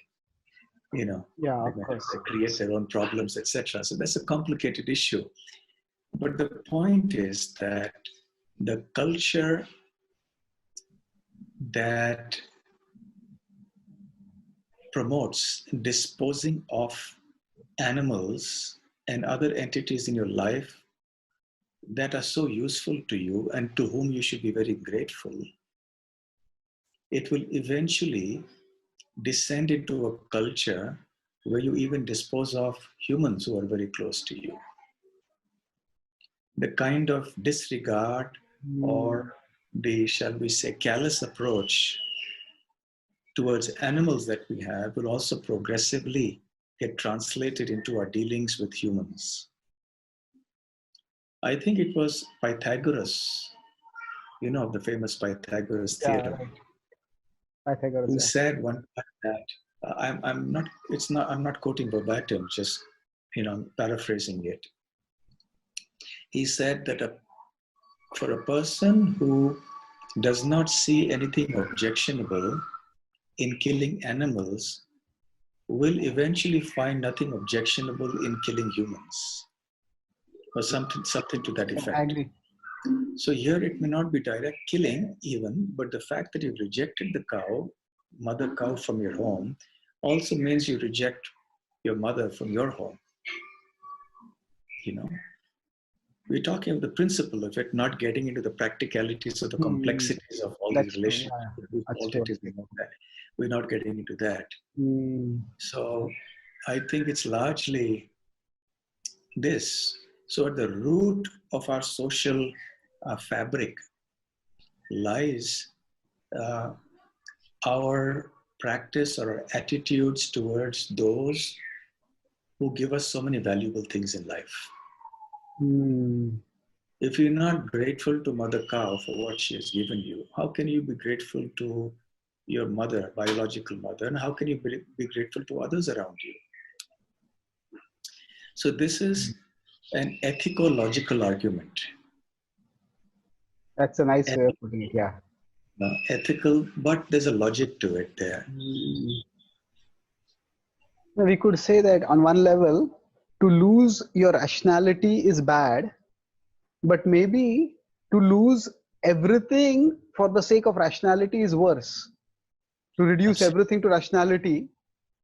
create their own problems, etc. So that's a complicated issue. But the point is that the culture that promotes disposing of animals and other entities in your life that are so useful to you and to whom you should be very grateful, it will eventually descend into a culture where you even dispose of humans who are very close to you. The kind of disregard or the, shall we say, callous approach towards animals that we have will also progressively get translated into our dealings with humans. I think it was Pythagoras, the famous Pythagoras theorem, who said one time that I'm not quoting verbatim, just paraphrasing it. He said that for a person who does not see anything objectionable in killing animals will eventually find nothing objectionable in killing humans, or something to that effect. I agree. So here it may not be direct killing even, but the fact that you've rejected the cow, mother cow, from your home also means you reject your mother from your home. We're talking of the principle of it, not getting into the practicalities or the complexities of all these relationships. We're not getting into that. So I think it's largely this. So at the root of our social fabric lies our practice or our attitudes towards those who give us so many valuable things in life. Hmm. If you're not grateful to Mother Cow for what she has given you, how can you be grateful to your mother, biological mother, and how can you be grateful to others around you? So this is an ethico-logical argument. That's a nice way of putting it. Yeah. Ethical, but there's a logic to it there. Hmm. We could say that on one level, to lose your rationality is bad, but maybe to lose everything for the sake of rationality is worse. To reduce Absolutely. everything to rationality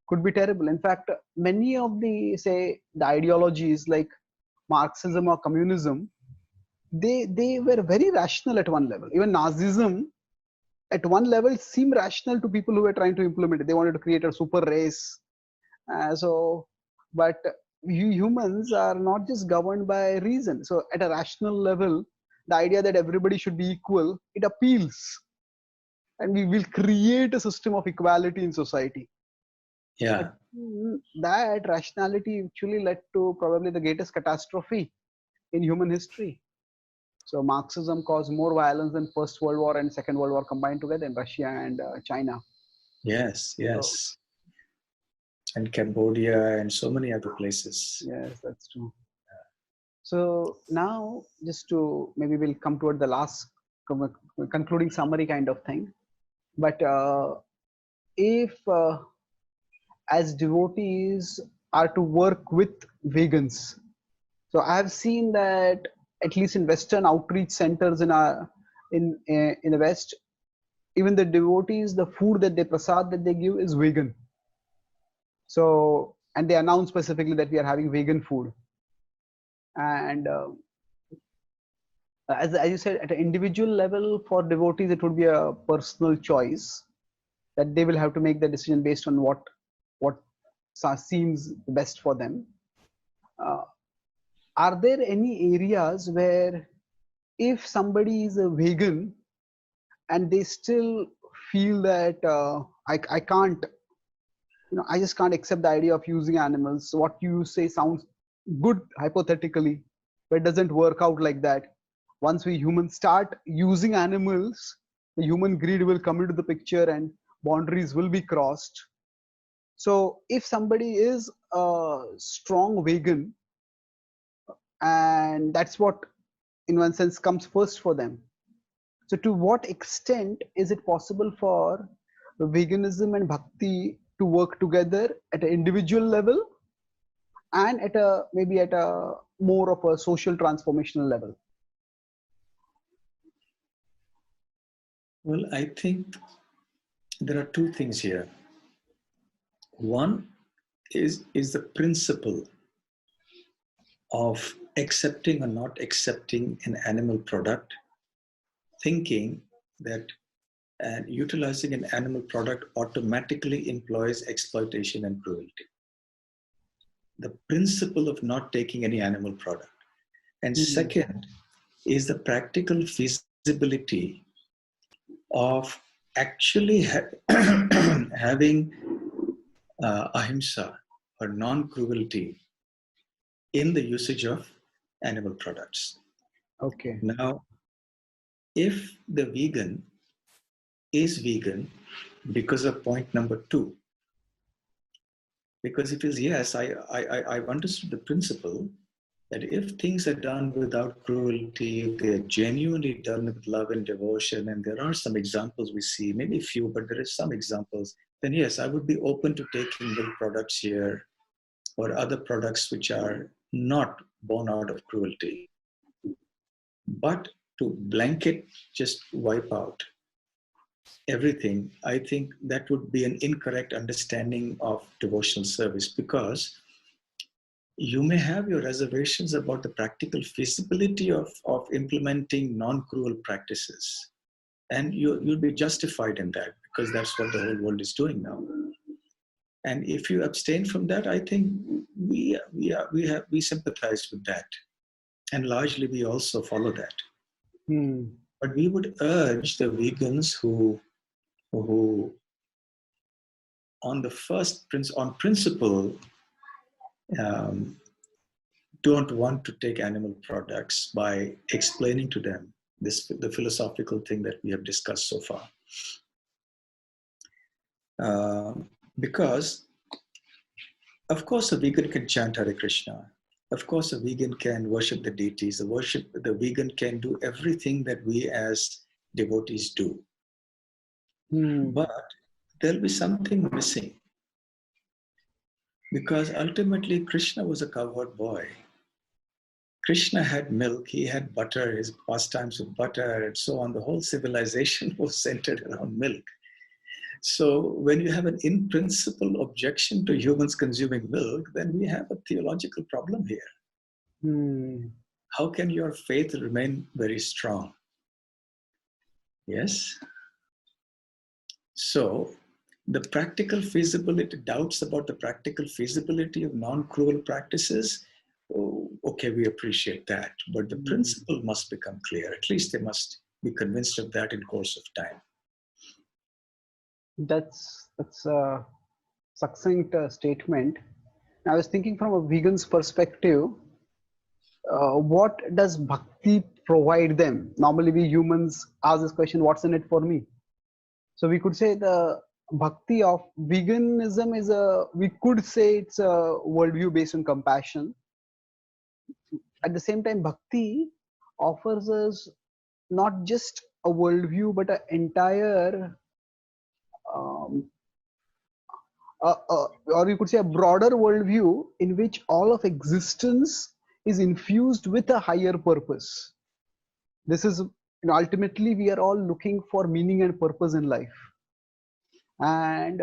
could be terrible. In fact, many of the, say, the ideologies like Marxism or communism, they were very rational at one level. Even Nazism, at one level, seemed rational to people who were trying to implement it. They wanted to create a super race. But humans are not just governed by reason. So, at a rational level, the idea that everybody should be equal, it appeals, and we will create a system of equality in society. But Yeah. that rationality actually led to probably the greatest catastrophe in human history. So Marxism caused more violence than First World War and Second World War combined together in Russia and China. Yes, So yes. And Cambodia and so many other places. yes, that's true. So now, just to maybe we'll come toward the last concluding summary kind of thing. But if as devotees are to work with vegans, so I have seen that at least in Western outreach centers in the West, even the devotees, the food that they prasad that they give is vegan. So, and they announce specifically that we are having vegan food. And as you said, at an individual level for devotees, it would be a personal choice that they will have to make the decision based on what seems best for them. Uh, are there any areas where if somebody is a vegan and they still feel that I can't, I just can't accept the idea of using animals. What you say sounds good hypothetically, but it doesn't work out like that. Once we humans start using animals, the human greed will come into the picture and boundaries will be crossed. So if somebody is a strong vegan, and that's what in one sense comes first for them, so to what extent is it possible for veganism and bhakti to work together at an individual level and at a maybe at a more of a social transformational level? Well, I think there are two things here. One is the principle of accepting or not accepting an animal product, thinking that utilizing an animal product automatically employs exploitation and cruelty. The principle of not taking any animal product. And Hmm. second is the practical feasibility of actually having ahimsa or non-cruelty in the usage of animal products. Okay. Now, if the vegan is vegan because of point number two, because if it's yes, I've understood the principle that if things are done without cruelty, if they're genuinely done with love and devotion, and there are some examples we see, maybe few, but there is some examples, then yes, I would be open to taking milk products here or other products which are not born out of cruelty. But to blanket just wipe out everything, I think that would be an incorrect understanding of devotional service, because you may have your reservations about the practical feasibility of implementing non-cruel practices. And you'll be justified in that because that's what the whole world is doing now. And if you abstain from that, I think we sympathize with that. And largely we also follow that. Hmm. But we would urge the vegans who on the first on principle um, don't want to take animal products by explaining to them the philosophical thing that we have discussed so far. Because, of course, a vegan can chant Hare Krishna. Of course, a vegan can worship the deities. The vegan can do everything that we as devotees do. But there'll be something missing. Because ultimately, Krishna was a cowherd boy. Krishna had milk, he had butter, his pastimes with butter, and so on. The whole civilization was centered around milk. So when you have an in-principle objection to humans consuming milk, then we have a theological problem here. How can your faith remain very strong? Yes? So the practical feasibility, doubts about the practical feasibility of non-cruel practices, oh, okay, we appreciate that. But the principle must become clear. At least they must be convinced of that in course of time. That's a succinct statement. I was thinking from a vegan's perspective, what does bhakti provide them? Normally we humans ask this question, what's in it for me? So we could say the bhakti of veganism is we could say it's a worldview based on compassion. At the same time, bhakti offers us not just a worldview, but an entire um, or you could say a broader worldview in which all of existence is infused with a higher purpose. This is, ultimately we are all looking for meaning and purpose in life, and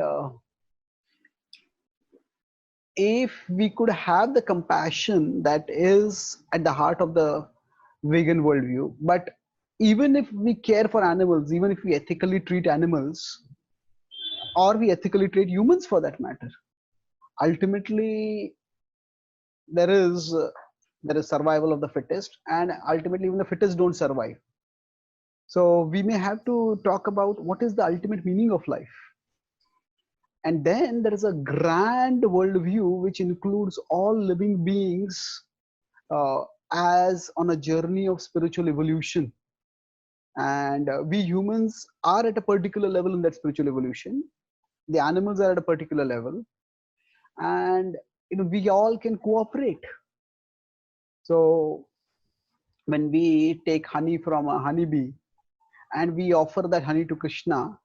if we could have the compassion that is at the heart of the vegan worldview, but even if we care for animals, even if we ethically treat animals, or we ethically treat humans for that matter, ultimately there is survival of the fittest, and ultimately even the fittest don't survive. So we may have to talk about what is the ultimate meaning of life. And then there is a grand worldview which includes all living beings as on a journey of spiritual evolution. And we humans are at a particular level in that spiritual evolution. The animals are at a particular level, and we all can cooperate. So when we take honey from a honeybee and we offer that honey to Krishna,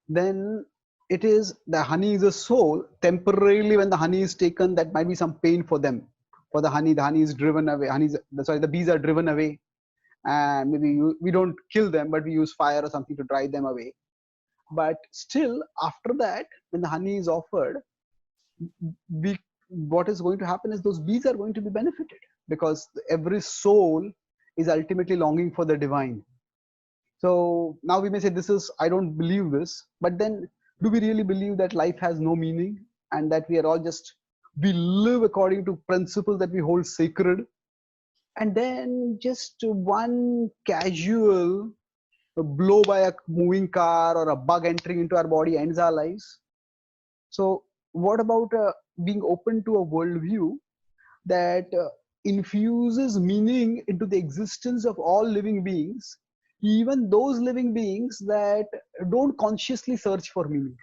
then it is the honey is a soul. Temporarily, when the honey is taken, that might be some pain for them. For the honey is driven away. The bees are driven away, and maybe we don't kill them, but we use fire or something to drive them away. But still, after that, when the honey is offered, what is going to happen is those bees are going to be benefited, because every soul is ultimately longing for the divine. So now we may say I don't believe this, but then do we really believe that life has no meaning and that we are all we live according to principles that we hold sacred, and then just one casual blow by a moving car or a bug entering into our body ends our lives? So what about being open to a worldview that infuses meaning into the existence of all living beings, even those living beings that don't consciously search for meaning?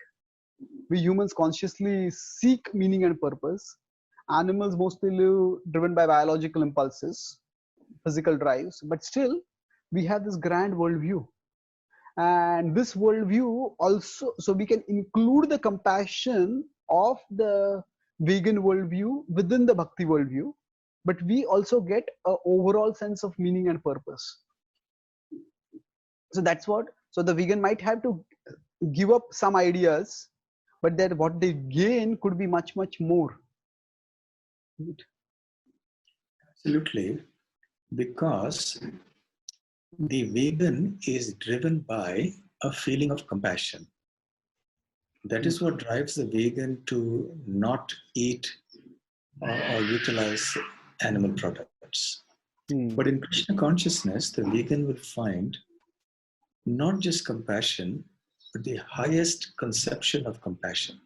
We humans consciously seek meaning and purpose. Animals mostly live driven by biological impulses, physical drives, but still we have this grand worldview. And this worldview also, so we can include the compassion of the vegan worldview within the bhakti worldview, but we also get an overall sense of meaning and purpose. So that's what, so the vegan might have to give up some ideas, but that what they gain could be much, much more. Absolutely, because the vegan is driven by a feeling of compassion. That is what drives the vegan to not eat or utilize animal products. But in Krishna consciousness, the vegan will find not just compassion, but the highest conception of compassion.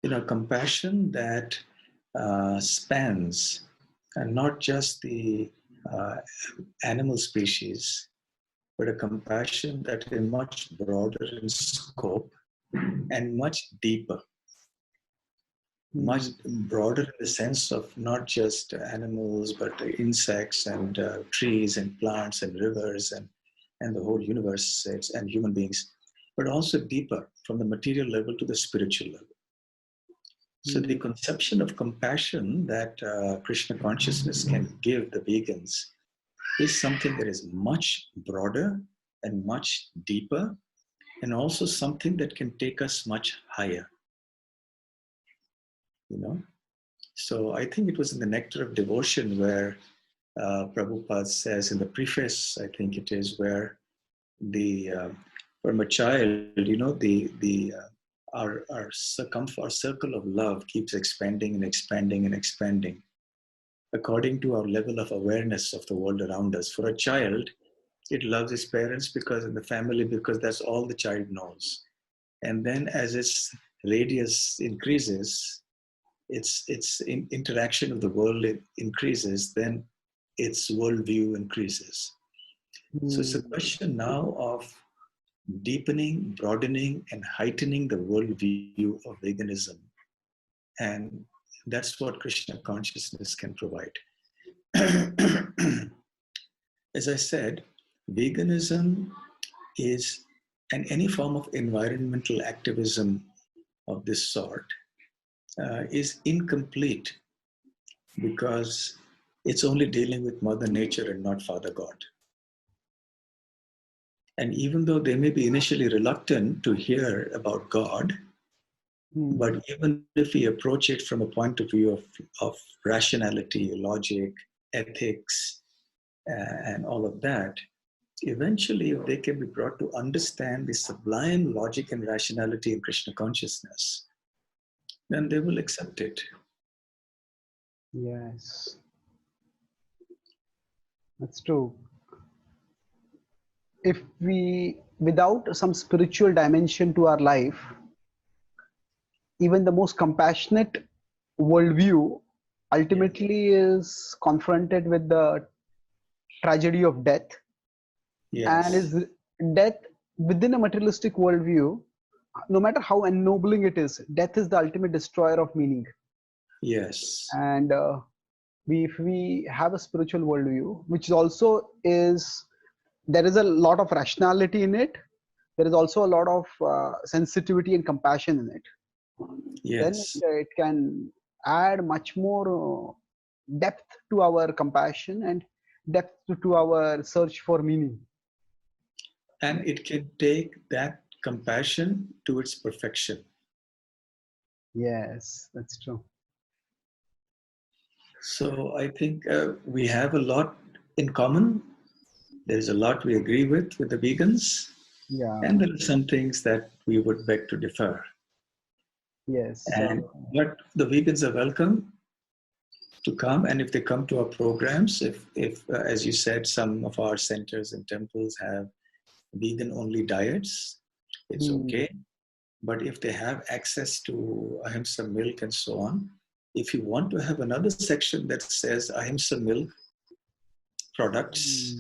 compassion that spans and not just the uh, animal species, but a compassion that is much broader in scope and much deeper, much broader in the sense of not just animals, but insects and trees and plants and rivers and the whole universe and human beings, but also deeper from the material level to the spiritual level. So the conception of compassion that Krishna consciousness can give the vegans is something that is much broader and much deeper, and also something that can take us much higher. So I think it was in the Nectar of Devotion where Prabhupada says in the preface, I think it is, where from a child, our circle of love keeps expanding and expanding and expanding according to our level of awareness of the world around us. For a child, it loves its parents because in the family, because that's all the child knows. And then as its radius increases, its interaction of the world increases, then its worldview increases. So it's a question now of deepening, broadening, and heightening the worldview of veganism. And that's what Krishna consciousness can provide. As I said, veganism is, and any form of environmental activism of this sort is incomplete because it's only dealing with Mother Nature and not Father God. And even though they may be initially reluctant to hear about God, but even if we approach it from a point of view of rationality, logic, ethics, and all of that, eventually, if they can be brought to understand the sublime logic and rationality in Krishna consciousness, then they will accept it. Yes, that's true. If we, without some spiritual dimension to our life, even the most compassionate worldview ultimately is confronted with the tragedy of death. Yes. And is death within a materialistic worldview, no matter how ennobling it is, death is the ultimate destroyer of meaning. Yes. And if we have a spiritual worldview, which also is, there is a lot of rationality in it, there is also a lot of sensitivity and compassion in it. Yes. Then it can add much more depth to our compassion and depth to our search for meaning. And it can take that compassion to its perfection. Yes, that's true. So I think we have a lot in common. There's a lot we agree with the vegans. Yeah. And there are some things that we would beg to differ. Yes. But the vegans are welcome to come, and if they come to our programs, if as you said, some of our centers and temples have vegan-only diets, it's okay. But if they have access to ahimsa milk and so on, if you want to have another section that says ahimsa milk products,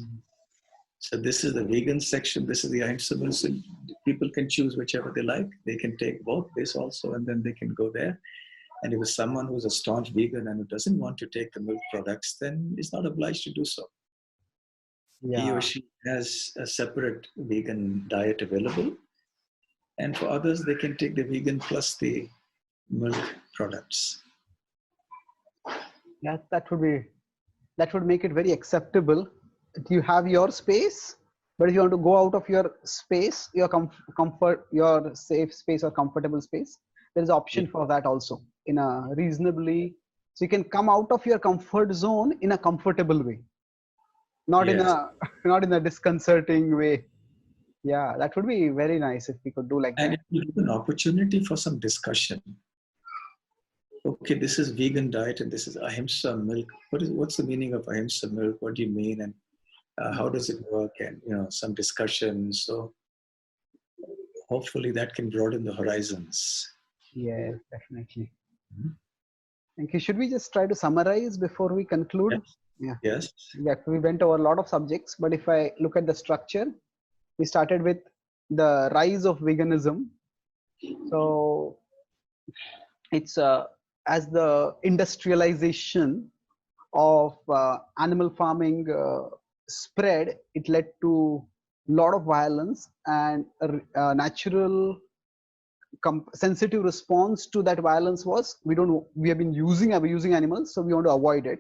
so this is the vegan section, this is the ahimsa milk, so people can choose whichever they like. They can take both this also, and then they can go there. And if it's someone who's a staunch vegan and who doesn't want to take the milk products, then is not obliged to do so. Yeah. He or she has a separate vegan diet available. And for others, they can take the vegan plus the milk products. Yeah, that would make it very acceptable. You have your space, but if you want to go out of your space, your comfort, your safe space or comfortable space, there is option for that also in a reasonably, so you can come out of your comfort zone in a comfortable way, not in a disconcerting way. Yeah, that would be very nice if we could do like and that. it will give an opportunity for some discussion. Okay, this is vegan diet and this is ahimsa milk. What's the meaning of ahimsa milk? What do you mean? And how does it work? And some discussion. So hopefully that can broaden the horizons. Yes, definitely. Mhm. Thank you. Should we just try to summarize before we conclude? Yes. Yeah. Yes. Yeah, we went over a lot of subjects, but if I look at the structure, we started with the rise of veganism. So it's as the industrialization of animal farming spread, it led to a lot of violence, and a natural sensitive response to that violence was, we have been using animals, so we want to avoid it.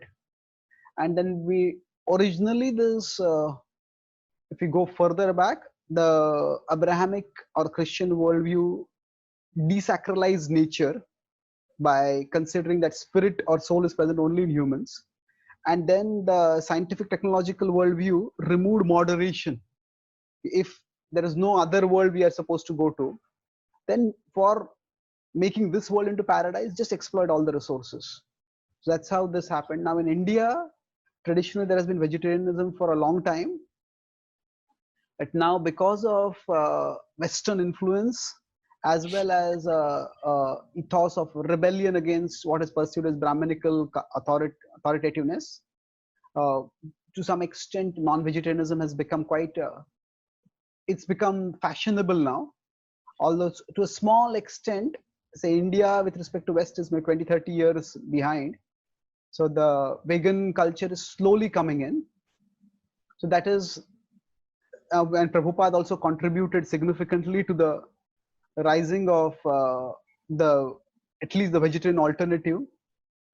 And then we originally this if we go further back, the Abrahamic or Christian worldview desacralized nature by considering that spirit or soul is present only in humans. And then the scientific technological worldview removed moderation. If there is no other world we are supposed to go to, then for making this world into paradise, just exploit all the resources. So that's how this happened. Now in India, traditionally there has been vegetarianism for a long time. But now, because of Western influence, as well as ethos of rebellion against what is perceived as Brahminical authoritativeness, uh, to some extent, non-vegetarianism has become quite. It's become fashionable now, although to a small extent, say India with respect to West is maybe 20, 30 years behind. So the vegan culture is slowly coming in. So that is, and Prabhupada also contributed significantly to the rising of the at least the vegetarian alternative,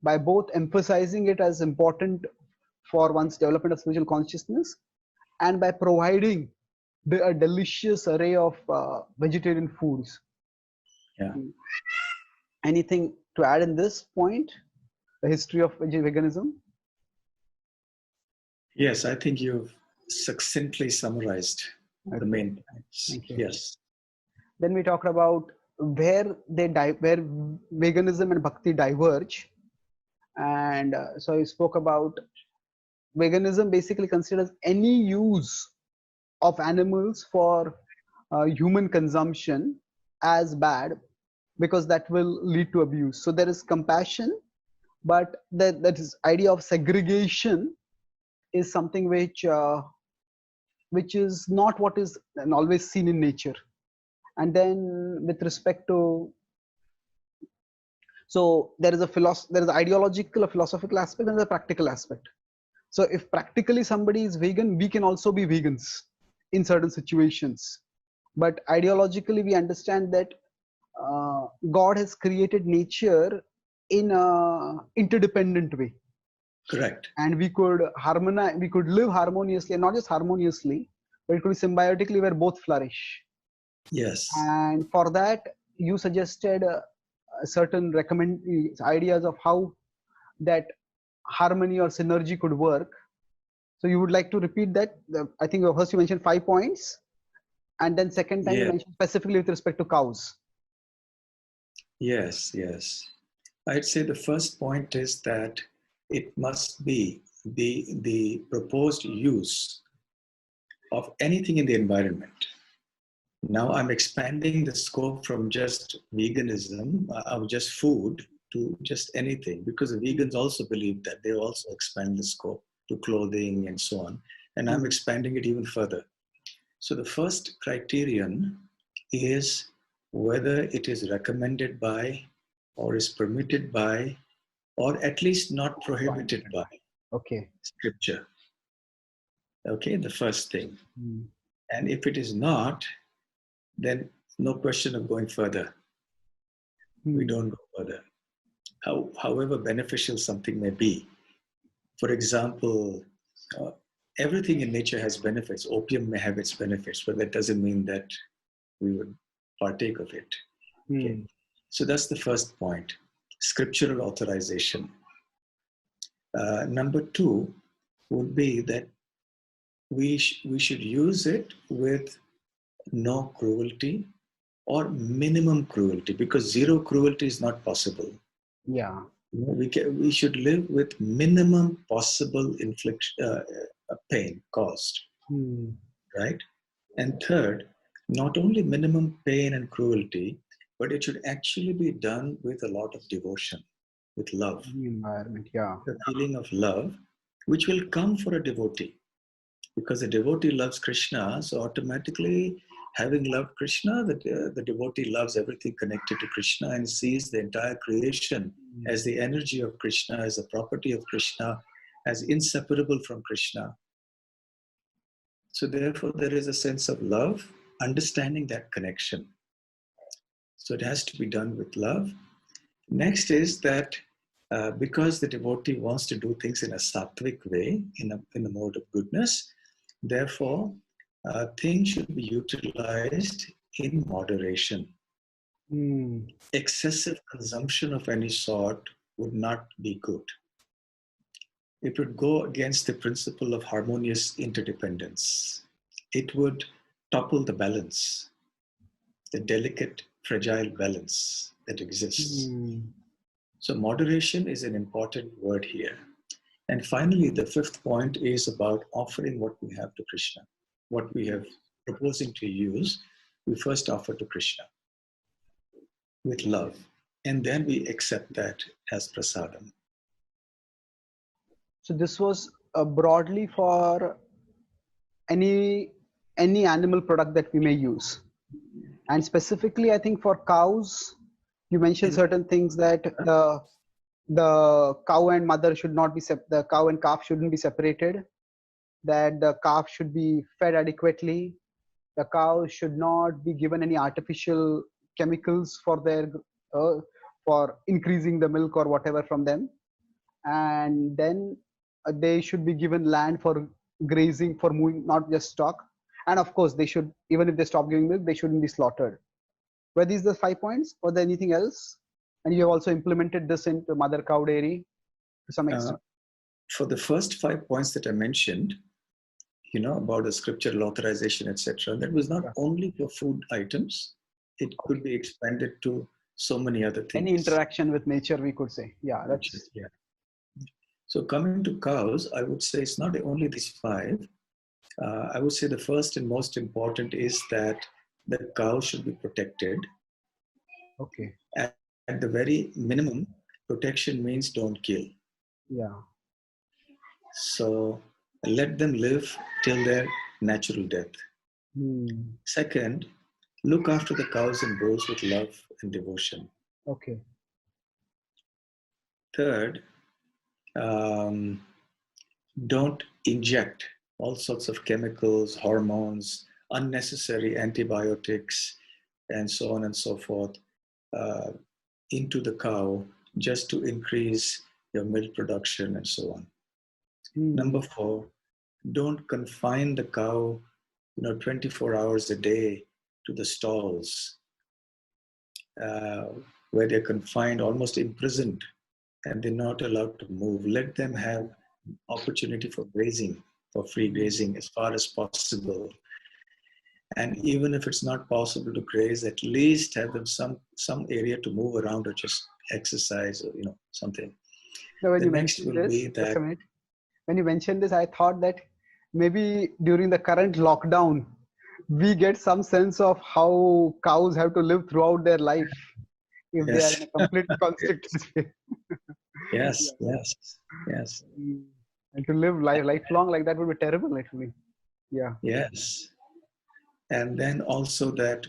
by both emphasizing it as important for one's development of spiritual consciousness, and by providing a delicious array of vegetarian foods. Yeah. Anything to add in this point, the history of veganism? Yes, I think you've succinctly summarized the Okay, main points. thank you. Yes. Then we talked about where where veganism and bhakti diverge, and so I spoke about veganism basically considers any use of animals for human consumption as bad, because that will lead to abuse. So there is compassion, but that is idea of segregation is something which is not what is always seen in nature. And then with respect to, so there is there is ideological, a philosophical aspect, and a practical aspect. So if practically somebody is vegan, we can also be vegans in certain situations. But ideologically, we understand that God has created nature in a interdependent way, Correct. and we could harmonize, we could live harmoniously, and not just harmoniously, but it could be symbiotically where both flourish. Yes. And for that, you suggested certain ideas of how that harmony or synergy could work. So you would like to repeat that? I think first you mentioned 5 points, and then second time you Yeah. mentioned specifically with respect to cows. Yes. Yes. I'd say the first point is that it must be the proposed use of anything in the environment. Now I'm expanding the scope from just veganism, of just food, to just anything, because the vegans also believe that. They also expand the scope to clothing and so on. And I'm expanding it even further. So the first criterion is whether it is recommended by, or is permitted by, or at least not prohibited by Okay. scripture. Okay, the first thing. Mm. And if it is not, then no question of going further. We don't go further. However beneficial something may be. For example, everything in nature has benefits. Opium may have its benefits, but that doesn't mean that we would partake of it. Okay. So that's the first point, scriptural authorization. Number two would be that we should use it with no cruelty or minimum cruelty, because zero cruelty is not possible. Yeah. We should live with minimum possible pain caused, right? And third, not only minimum pain and cruelty, but it should actually be done with a lot of devotion, with love, The environment, yeah. the feeling of love, which will come for a devotee. Because the devotee loves Krishna, so automatically, having loved Krishna, the devotee loves everything connected to Krishna and sees the entire creation as the energy of Krishna, as a property of Krishna, as inseparable from Krishna. So therefore, there is a sense of love, understanding that connection. So it has to be done with love. Next is that because the devotee wants to do things in a sattvic way, in a mode of goodness, therefore, things should be utilized in moderation. Excessive consumption of any sort would not be good. It would go against the principle of harmonious interdependence. It would topple the balance, the delicate, fragile balance that exists. So moderation is an important word here. And finally, the fifth point is about offering what we have to Krishna. What we have proposing to use, we first offer to Krishna with love. And then we accept that as prasadam. So this was broadly for any animal product that we may use. And specifically, I think for cows, you mentioned certain things that the cow and mother should not be the cow and calf shouldn't be separated, that the calf should be fed adequately, the cow should not be given any artificial chemicals for their for increasing the milk or whatever from them, and then they should be given land for grazing, for moving, not just stock. And of course, they should, even if they stop giving milk, they shouldn't be slaughtered. Were these the 5 points, or there anything else? And you have also implemented this into mother cow dairy to some extent. For the first 5 points that I mentioned, about the scriptural authorization, etc., that was not only for food items. It could be expanded to so many other things. Any interaction with nature, we could say. Yeah, that's. Yeah. So coming to cows, I would say it's not only these 5. I would say the first and most important is that the cow should be protected. Okay. At the very minimum, protection means don't kill. Yeah. So let them live till their natural death. Second, look after the cows and bulls with love and devotion. Okay. Third, don't inject all sorts of chemicals, hormones, unnecessary antibiotics, and so on and so forth into the cow just to increase your milk production and so on. Number 4, don't confine the cow 24 hours a day to the stalls where they're confined, almost imprisoned, and they're not allowed to move. Let them have opportunity for grazing, for free grazing as far as possible. And even if it's not possible to graze, at least have them some area to move around or just exercise or something. Now, when you mentioned this, when you mentioned this, I thought that maybe during the current lockdown, we get some sense of how cows have to live throughout their life if they are in a complete constricted space. Yes. And to live lifelong like that would be terrible, actually. Yeah. Yes. And then also that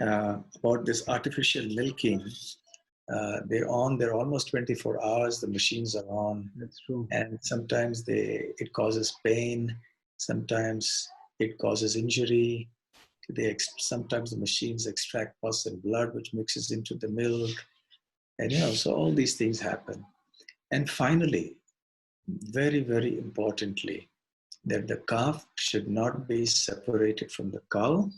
about this artificial milking, they're almost 24 hours, the machines are on. That's true. And sometimes it causes pain, sometimes it causes injury. Sometimes the machines extract pus and blood, which mixes into the milk. And so all these things happen. And finally, very, very importantly, that the calf should not be separated from the cow,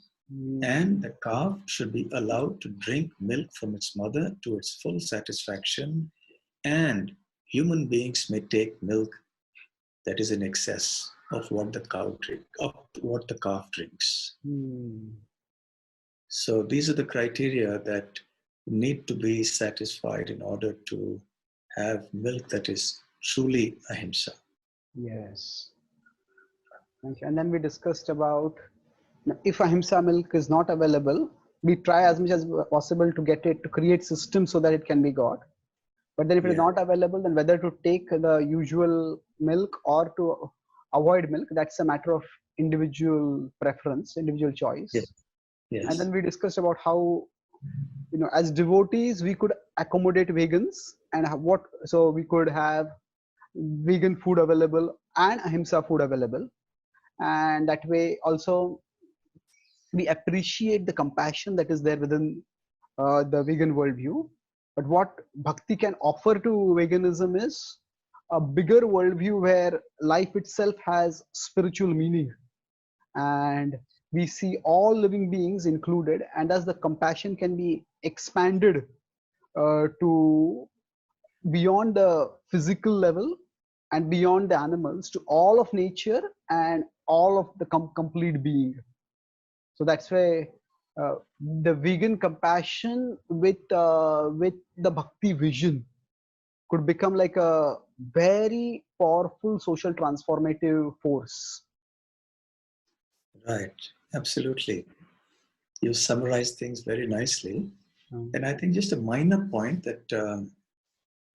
and the calf should be allowed to drink milk from its mother to its full satisfaction, and human beings may take milk that is in excess of what the calf drinks. So these are the criteria that need to be satisfied in order to have milk that is truly ahimsa. Yes. And then we discussed about if ahimsa milk is not available, we try as much as possible to get it, to create systems so that it can be got. But then if it is Yeah. not available, then whether to take the usual milk or to avoid milk, that's a matter of individual preference, individual choice. Yes. And then we discussed about how, as devotees, we could accommodate vegans and so we could have vegan food available and ahimsa food available. And that way also we appreciate the compassion that is there within the vegan worldview. But what bhakti can offer to veganism is a bigger worldview where life itself has spiritual meaning, and we see all living beings included, and as the compassion can be expanded to beyond the physical level and beyond the animals to all of nature and all of the complete being. So that's why the vegan compassion with the bhakti vision could become like a very powerful social transformative force. Right. Absolutely. You summarized things very nicely. And I think just a minor point that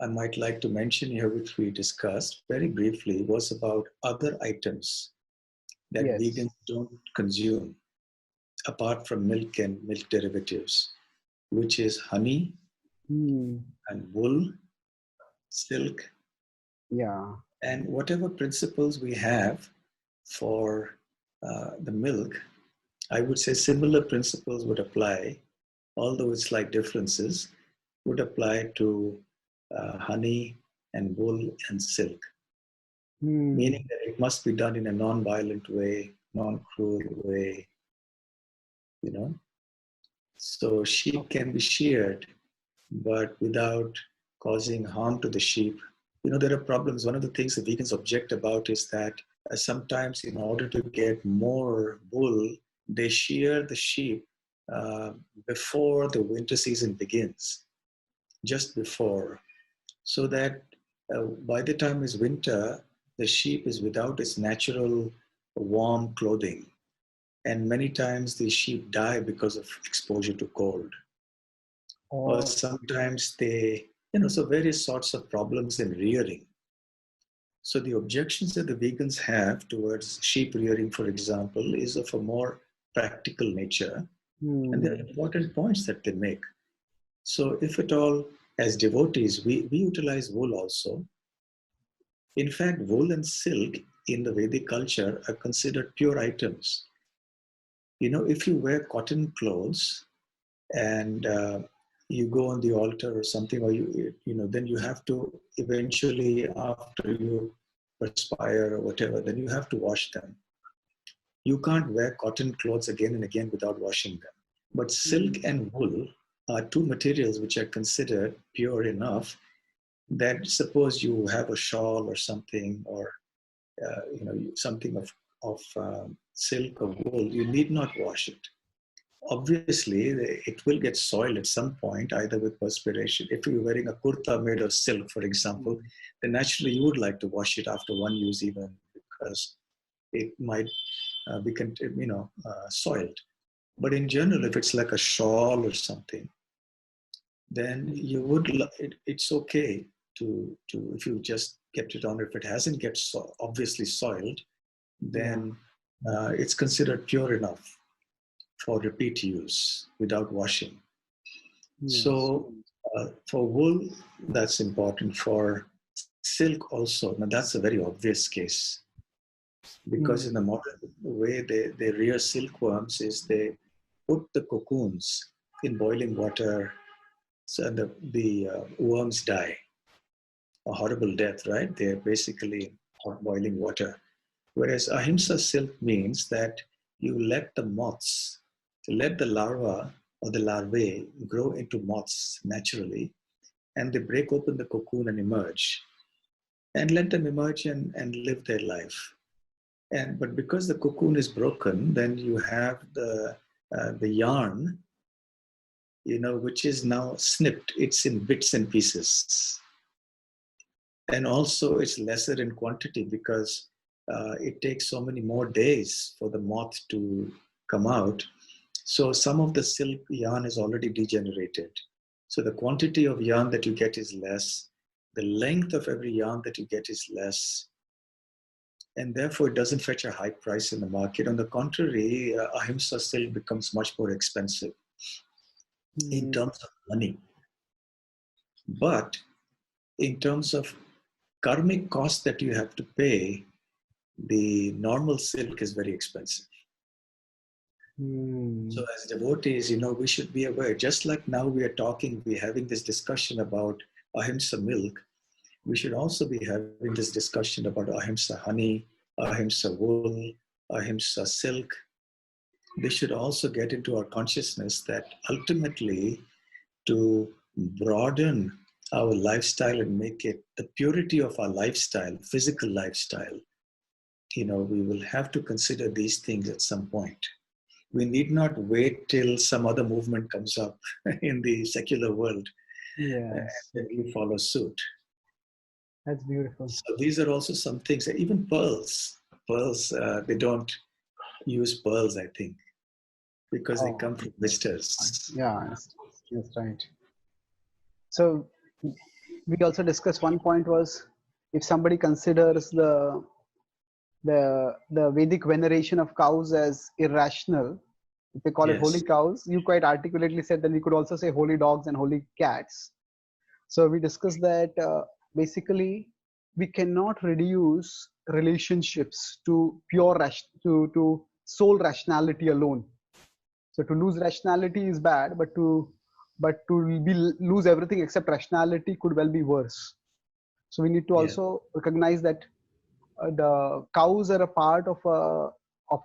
I might like to mention here, which we discussed very briefly, was about other items that Yes. vegans don't consume apart from milk and milk derivatives, which is honey and wool, silk, Yeah. and whatever principles we have for the milk. I would say similar principles would apply, although it's slight differences, would apply to honey and wool and silk, meaning that it must be done in a non-violent way, non-cruel way, you know. So sheep can be sheared, but without causing harm to the sheep. There are problems. One of the things the vegans object about is that sometimes in order to get more wool, they shear the sheep before the winter season begins, just before, so that by the time it's winter, the sheep is without its natural warm clothing. And many times the sheep die because of exposure to cold. Or sometimes so various sorts of problems in rearing. So the objections that the vegans have towards sheep rearing, for example, is of a more practical nature. And there are important points that they make. So if at all, as devotees, we utilize wool also. In fact, wool and silk in the Vedic culture are considered pure items. If you wear cotton clothes and you go on the altar or something, or then you have to eventually, after you perspire or whatever, then you have to wash them. You can't wear cotton clothes again and again without washing them. But silk and wool are two materials which are considered pure enough that suppose you have a shawl or something, or something of silk or wool, you need not wash it. Obviously, it will get soiled at some point, either with perspiration. If you're wearing a kurta made of silk, for example, then naturally you would like to wash it after one use, even because it might become, soiled. But in general, if it's like a shawl or something, then you would. It's okay to if you just kept it on. If it hasn't get obviously soiled, then it's considered pure enough for repeat use without washing. Yes. So for wool, that's important. For silk also. Now that's a very obvious case, because in the modern way they rear silkworms is they put the cocoons in boiling water, so the worms die. A horrible death, right? They're basically hot boiling water. Whereas ahimsa silk means that you let the moths, let the larva or the larvae grow into moths naturally, and they break open the cocoon and emerge, and let them emerge and live their life. But because the cocoon is broken, then you have the yarn, which is now snipped. It's in bits and pieces, and also it's lesser in quantity because it takes so many more days for the moth to come out. So some of the silk yarn is already degenerated. So the quantity of yarn that you get is less. The length of every yarn that you get is less. And therefore, it doesn't fetch a high price in the market. On the contrary, ahimsa silk becomes much more expensive in terms of money. But in terms of karmic cost that you have to pay, the normal silk is very expensive. So as devotees, we should be aware, just like now we are talking, we're having this discussion about ahimsa milk, we should also be having this discussion about ahimsa honey, ahimsa wool, ahimsa silk. This should also get into our consciousness that ultimately, to broaden our lifestyle and make it the purity of our lifestyle, physical lifestyle, we will have to consider these things at some point. We need not wait till some other movement comes up in the secular world. Yes. And we follow suit. That's beautiful. So these are also some things, even pearls. Pearls, they don't use pearls, I think, because they come from blisters. Yeah, that's right. So we also discussed one point was, if somebody considers the Vedic veneration of cows as irrational, if they call it holy cows, you quite articulately said that we could also say holy dogs and holy cats. So we discussed that basically we cannot reduce relationships to pure to soul rationality alone. So to lose rationality is bad, but to lose everything except rationality could well be worse. So we need to also recognize that the cows are a part of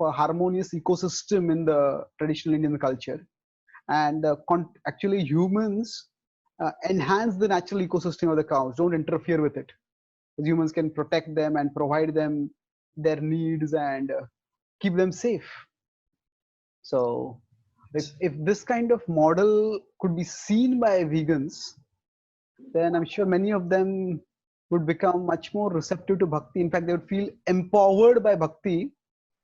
a harmonious ecosystem in the traditional Indian culture, and actually humans enhance the natural ecosystem of the cows. Don't interfere with it. Humans can protect them and provide them their needs and keep them safe. So if this kind of model could be seen by vegans, then I'm sure many of them would become much more receptive to bhakti. In fact, they would feel empowered by bhakti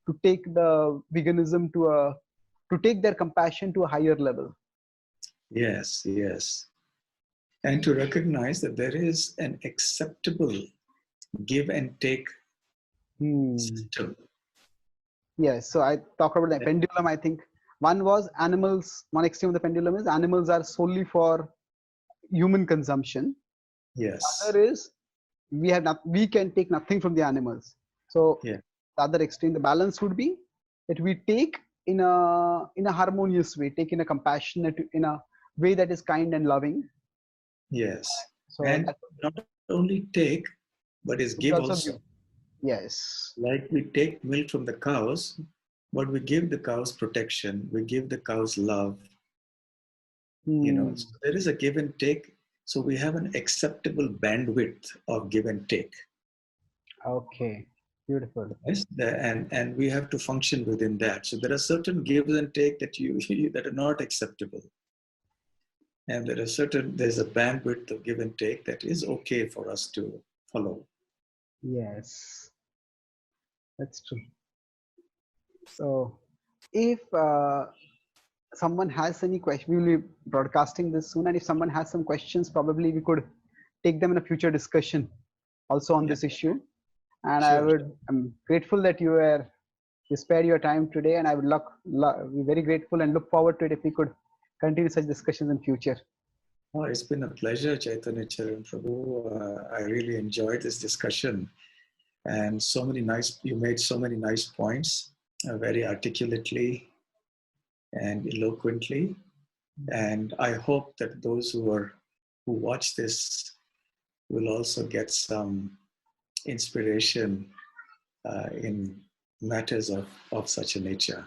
to take the veganism to take their compassion to a higher level. Yes. And to recognize that there is an acceptable give and take system. Yes, so I talked about the pendulum. I think one was animals. One extreme of the pendulum is animals are solely for human consumption. Yes. Other is we can take nothing from the animals. So the other extreme, the balance would be that we take in a harmonious way, take in a compassionate, in a way that is kind and loving. Yes. So and not only take, but is give also. Give. Yes. Like we take milk from the cows, but we give the cows protection, we give the cows love. So there is a give and take. So we have an acceptable bandwidth of give and take. Okay, beautiful. Yes, and we have to function within that. So there are certain gives and take that that are not acceptable. And there's a bandwidth of give and take that is okay for us to follow. Yes, that's true. So if someone has any question, we will be broadcasting this soon, and if someone has some questions, probably we could take them in a future discussion also on this issue. And I'm grateful that you spared your time today, and I would be very grateful and look forward to it if we could continue such discussions in future. Oh, it's been a pleasure, Caitanya-caran Prabhu. I really enjoyed this discussion, and you made so many nice points, very articulately and eloquently. And I hope that those who watch this will also get some inspiration in matters of such a nature.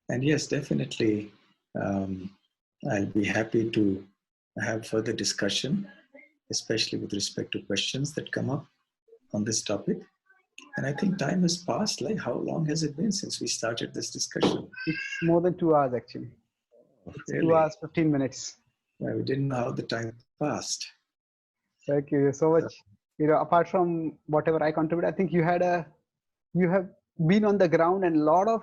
And yes, definitely, I'll be happy to have further discussion, especially with respect to questions that come up on this topic. And I think time has passed. Like, how long has it been since we started this discussion? It's more than 2 hours, actually. It's really? 2 hours, 15 minutes. Yeah, we didn't know how the time passed. Thank you so much. Apart from whatever I contributed, I think you have been on the ground, and a lot of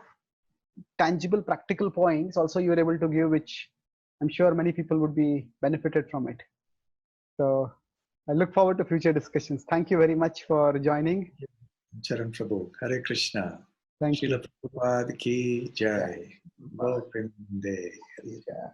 tangible, practical points also you were able to give, which I'm sure many people would be benefited from it. So I look forward to future discussions. Thank you very much for joining. Charan Prabhu, Hare Krishna. Thank Srila you. Prabhupada ki Yeah. jai. Go Premande. Yeah.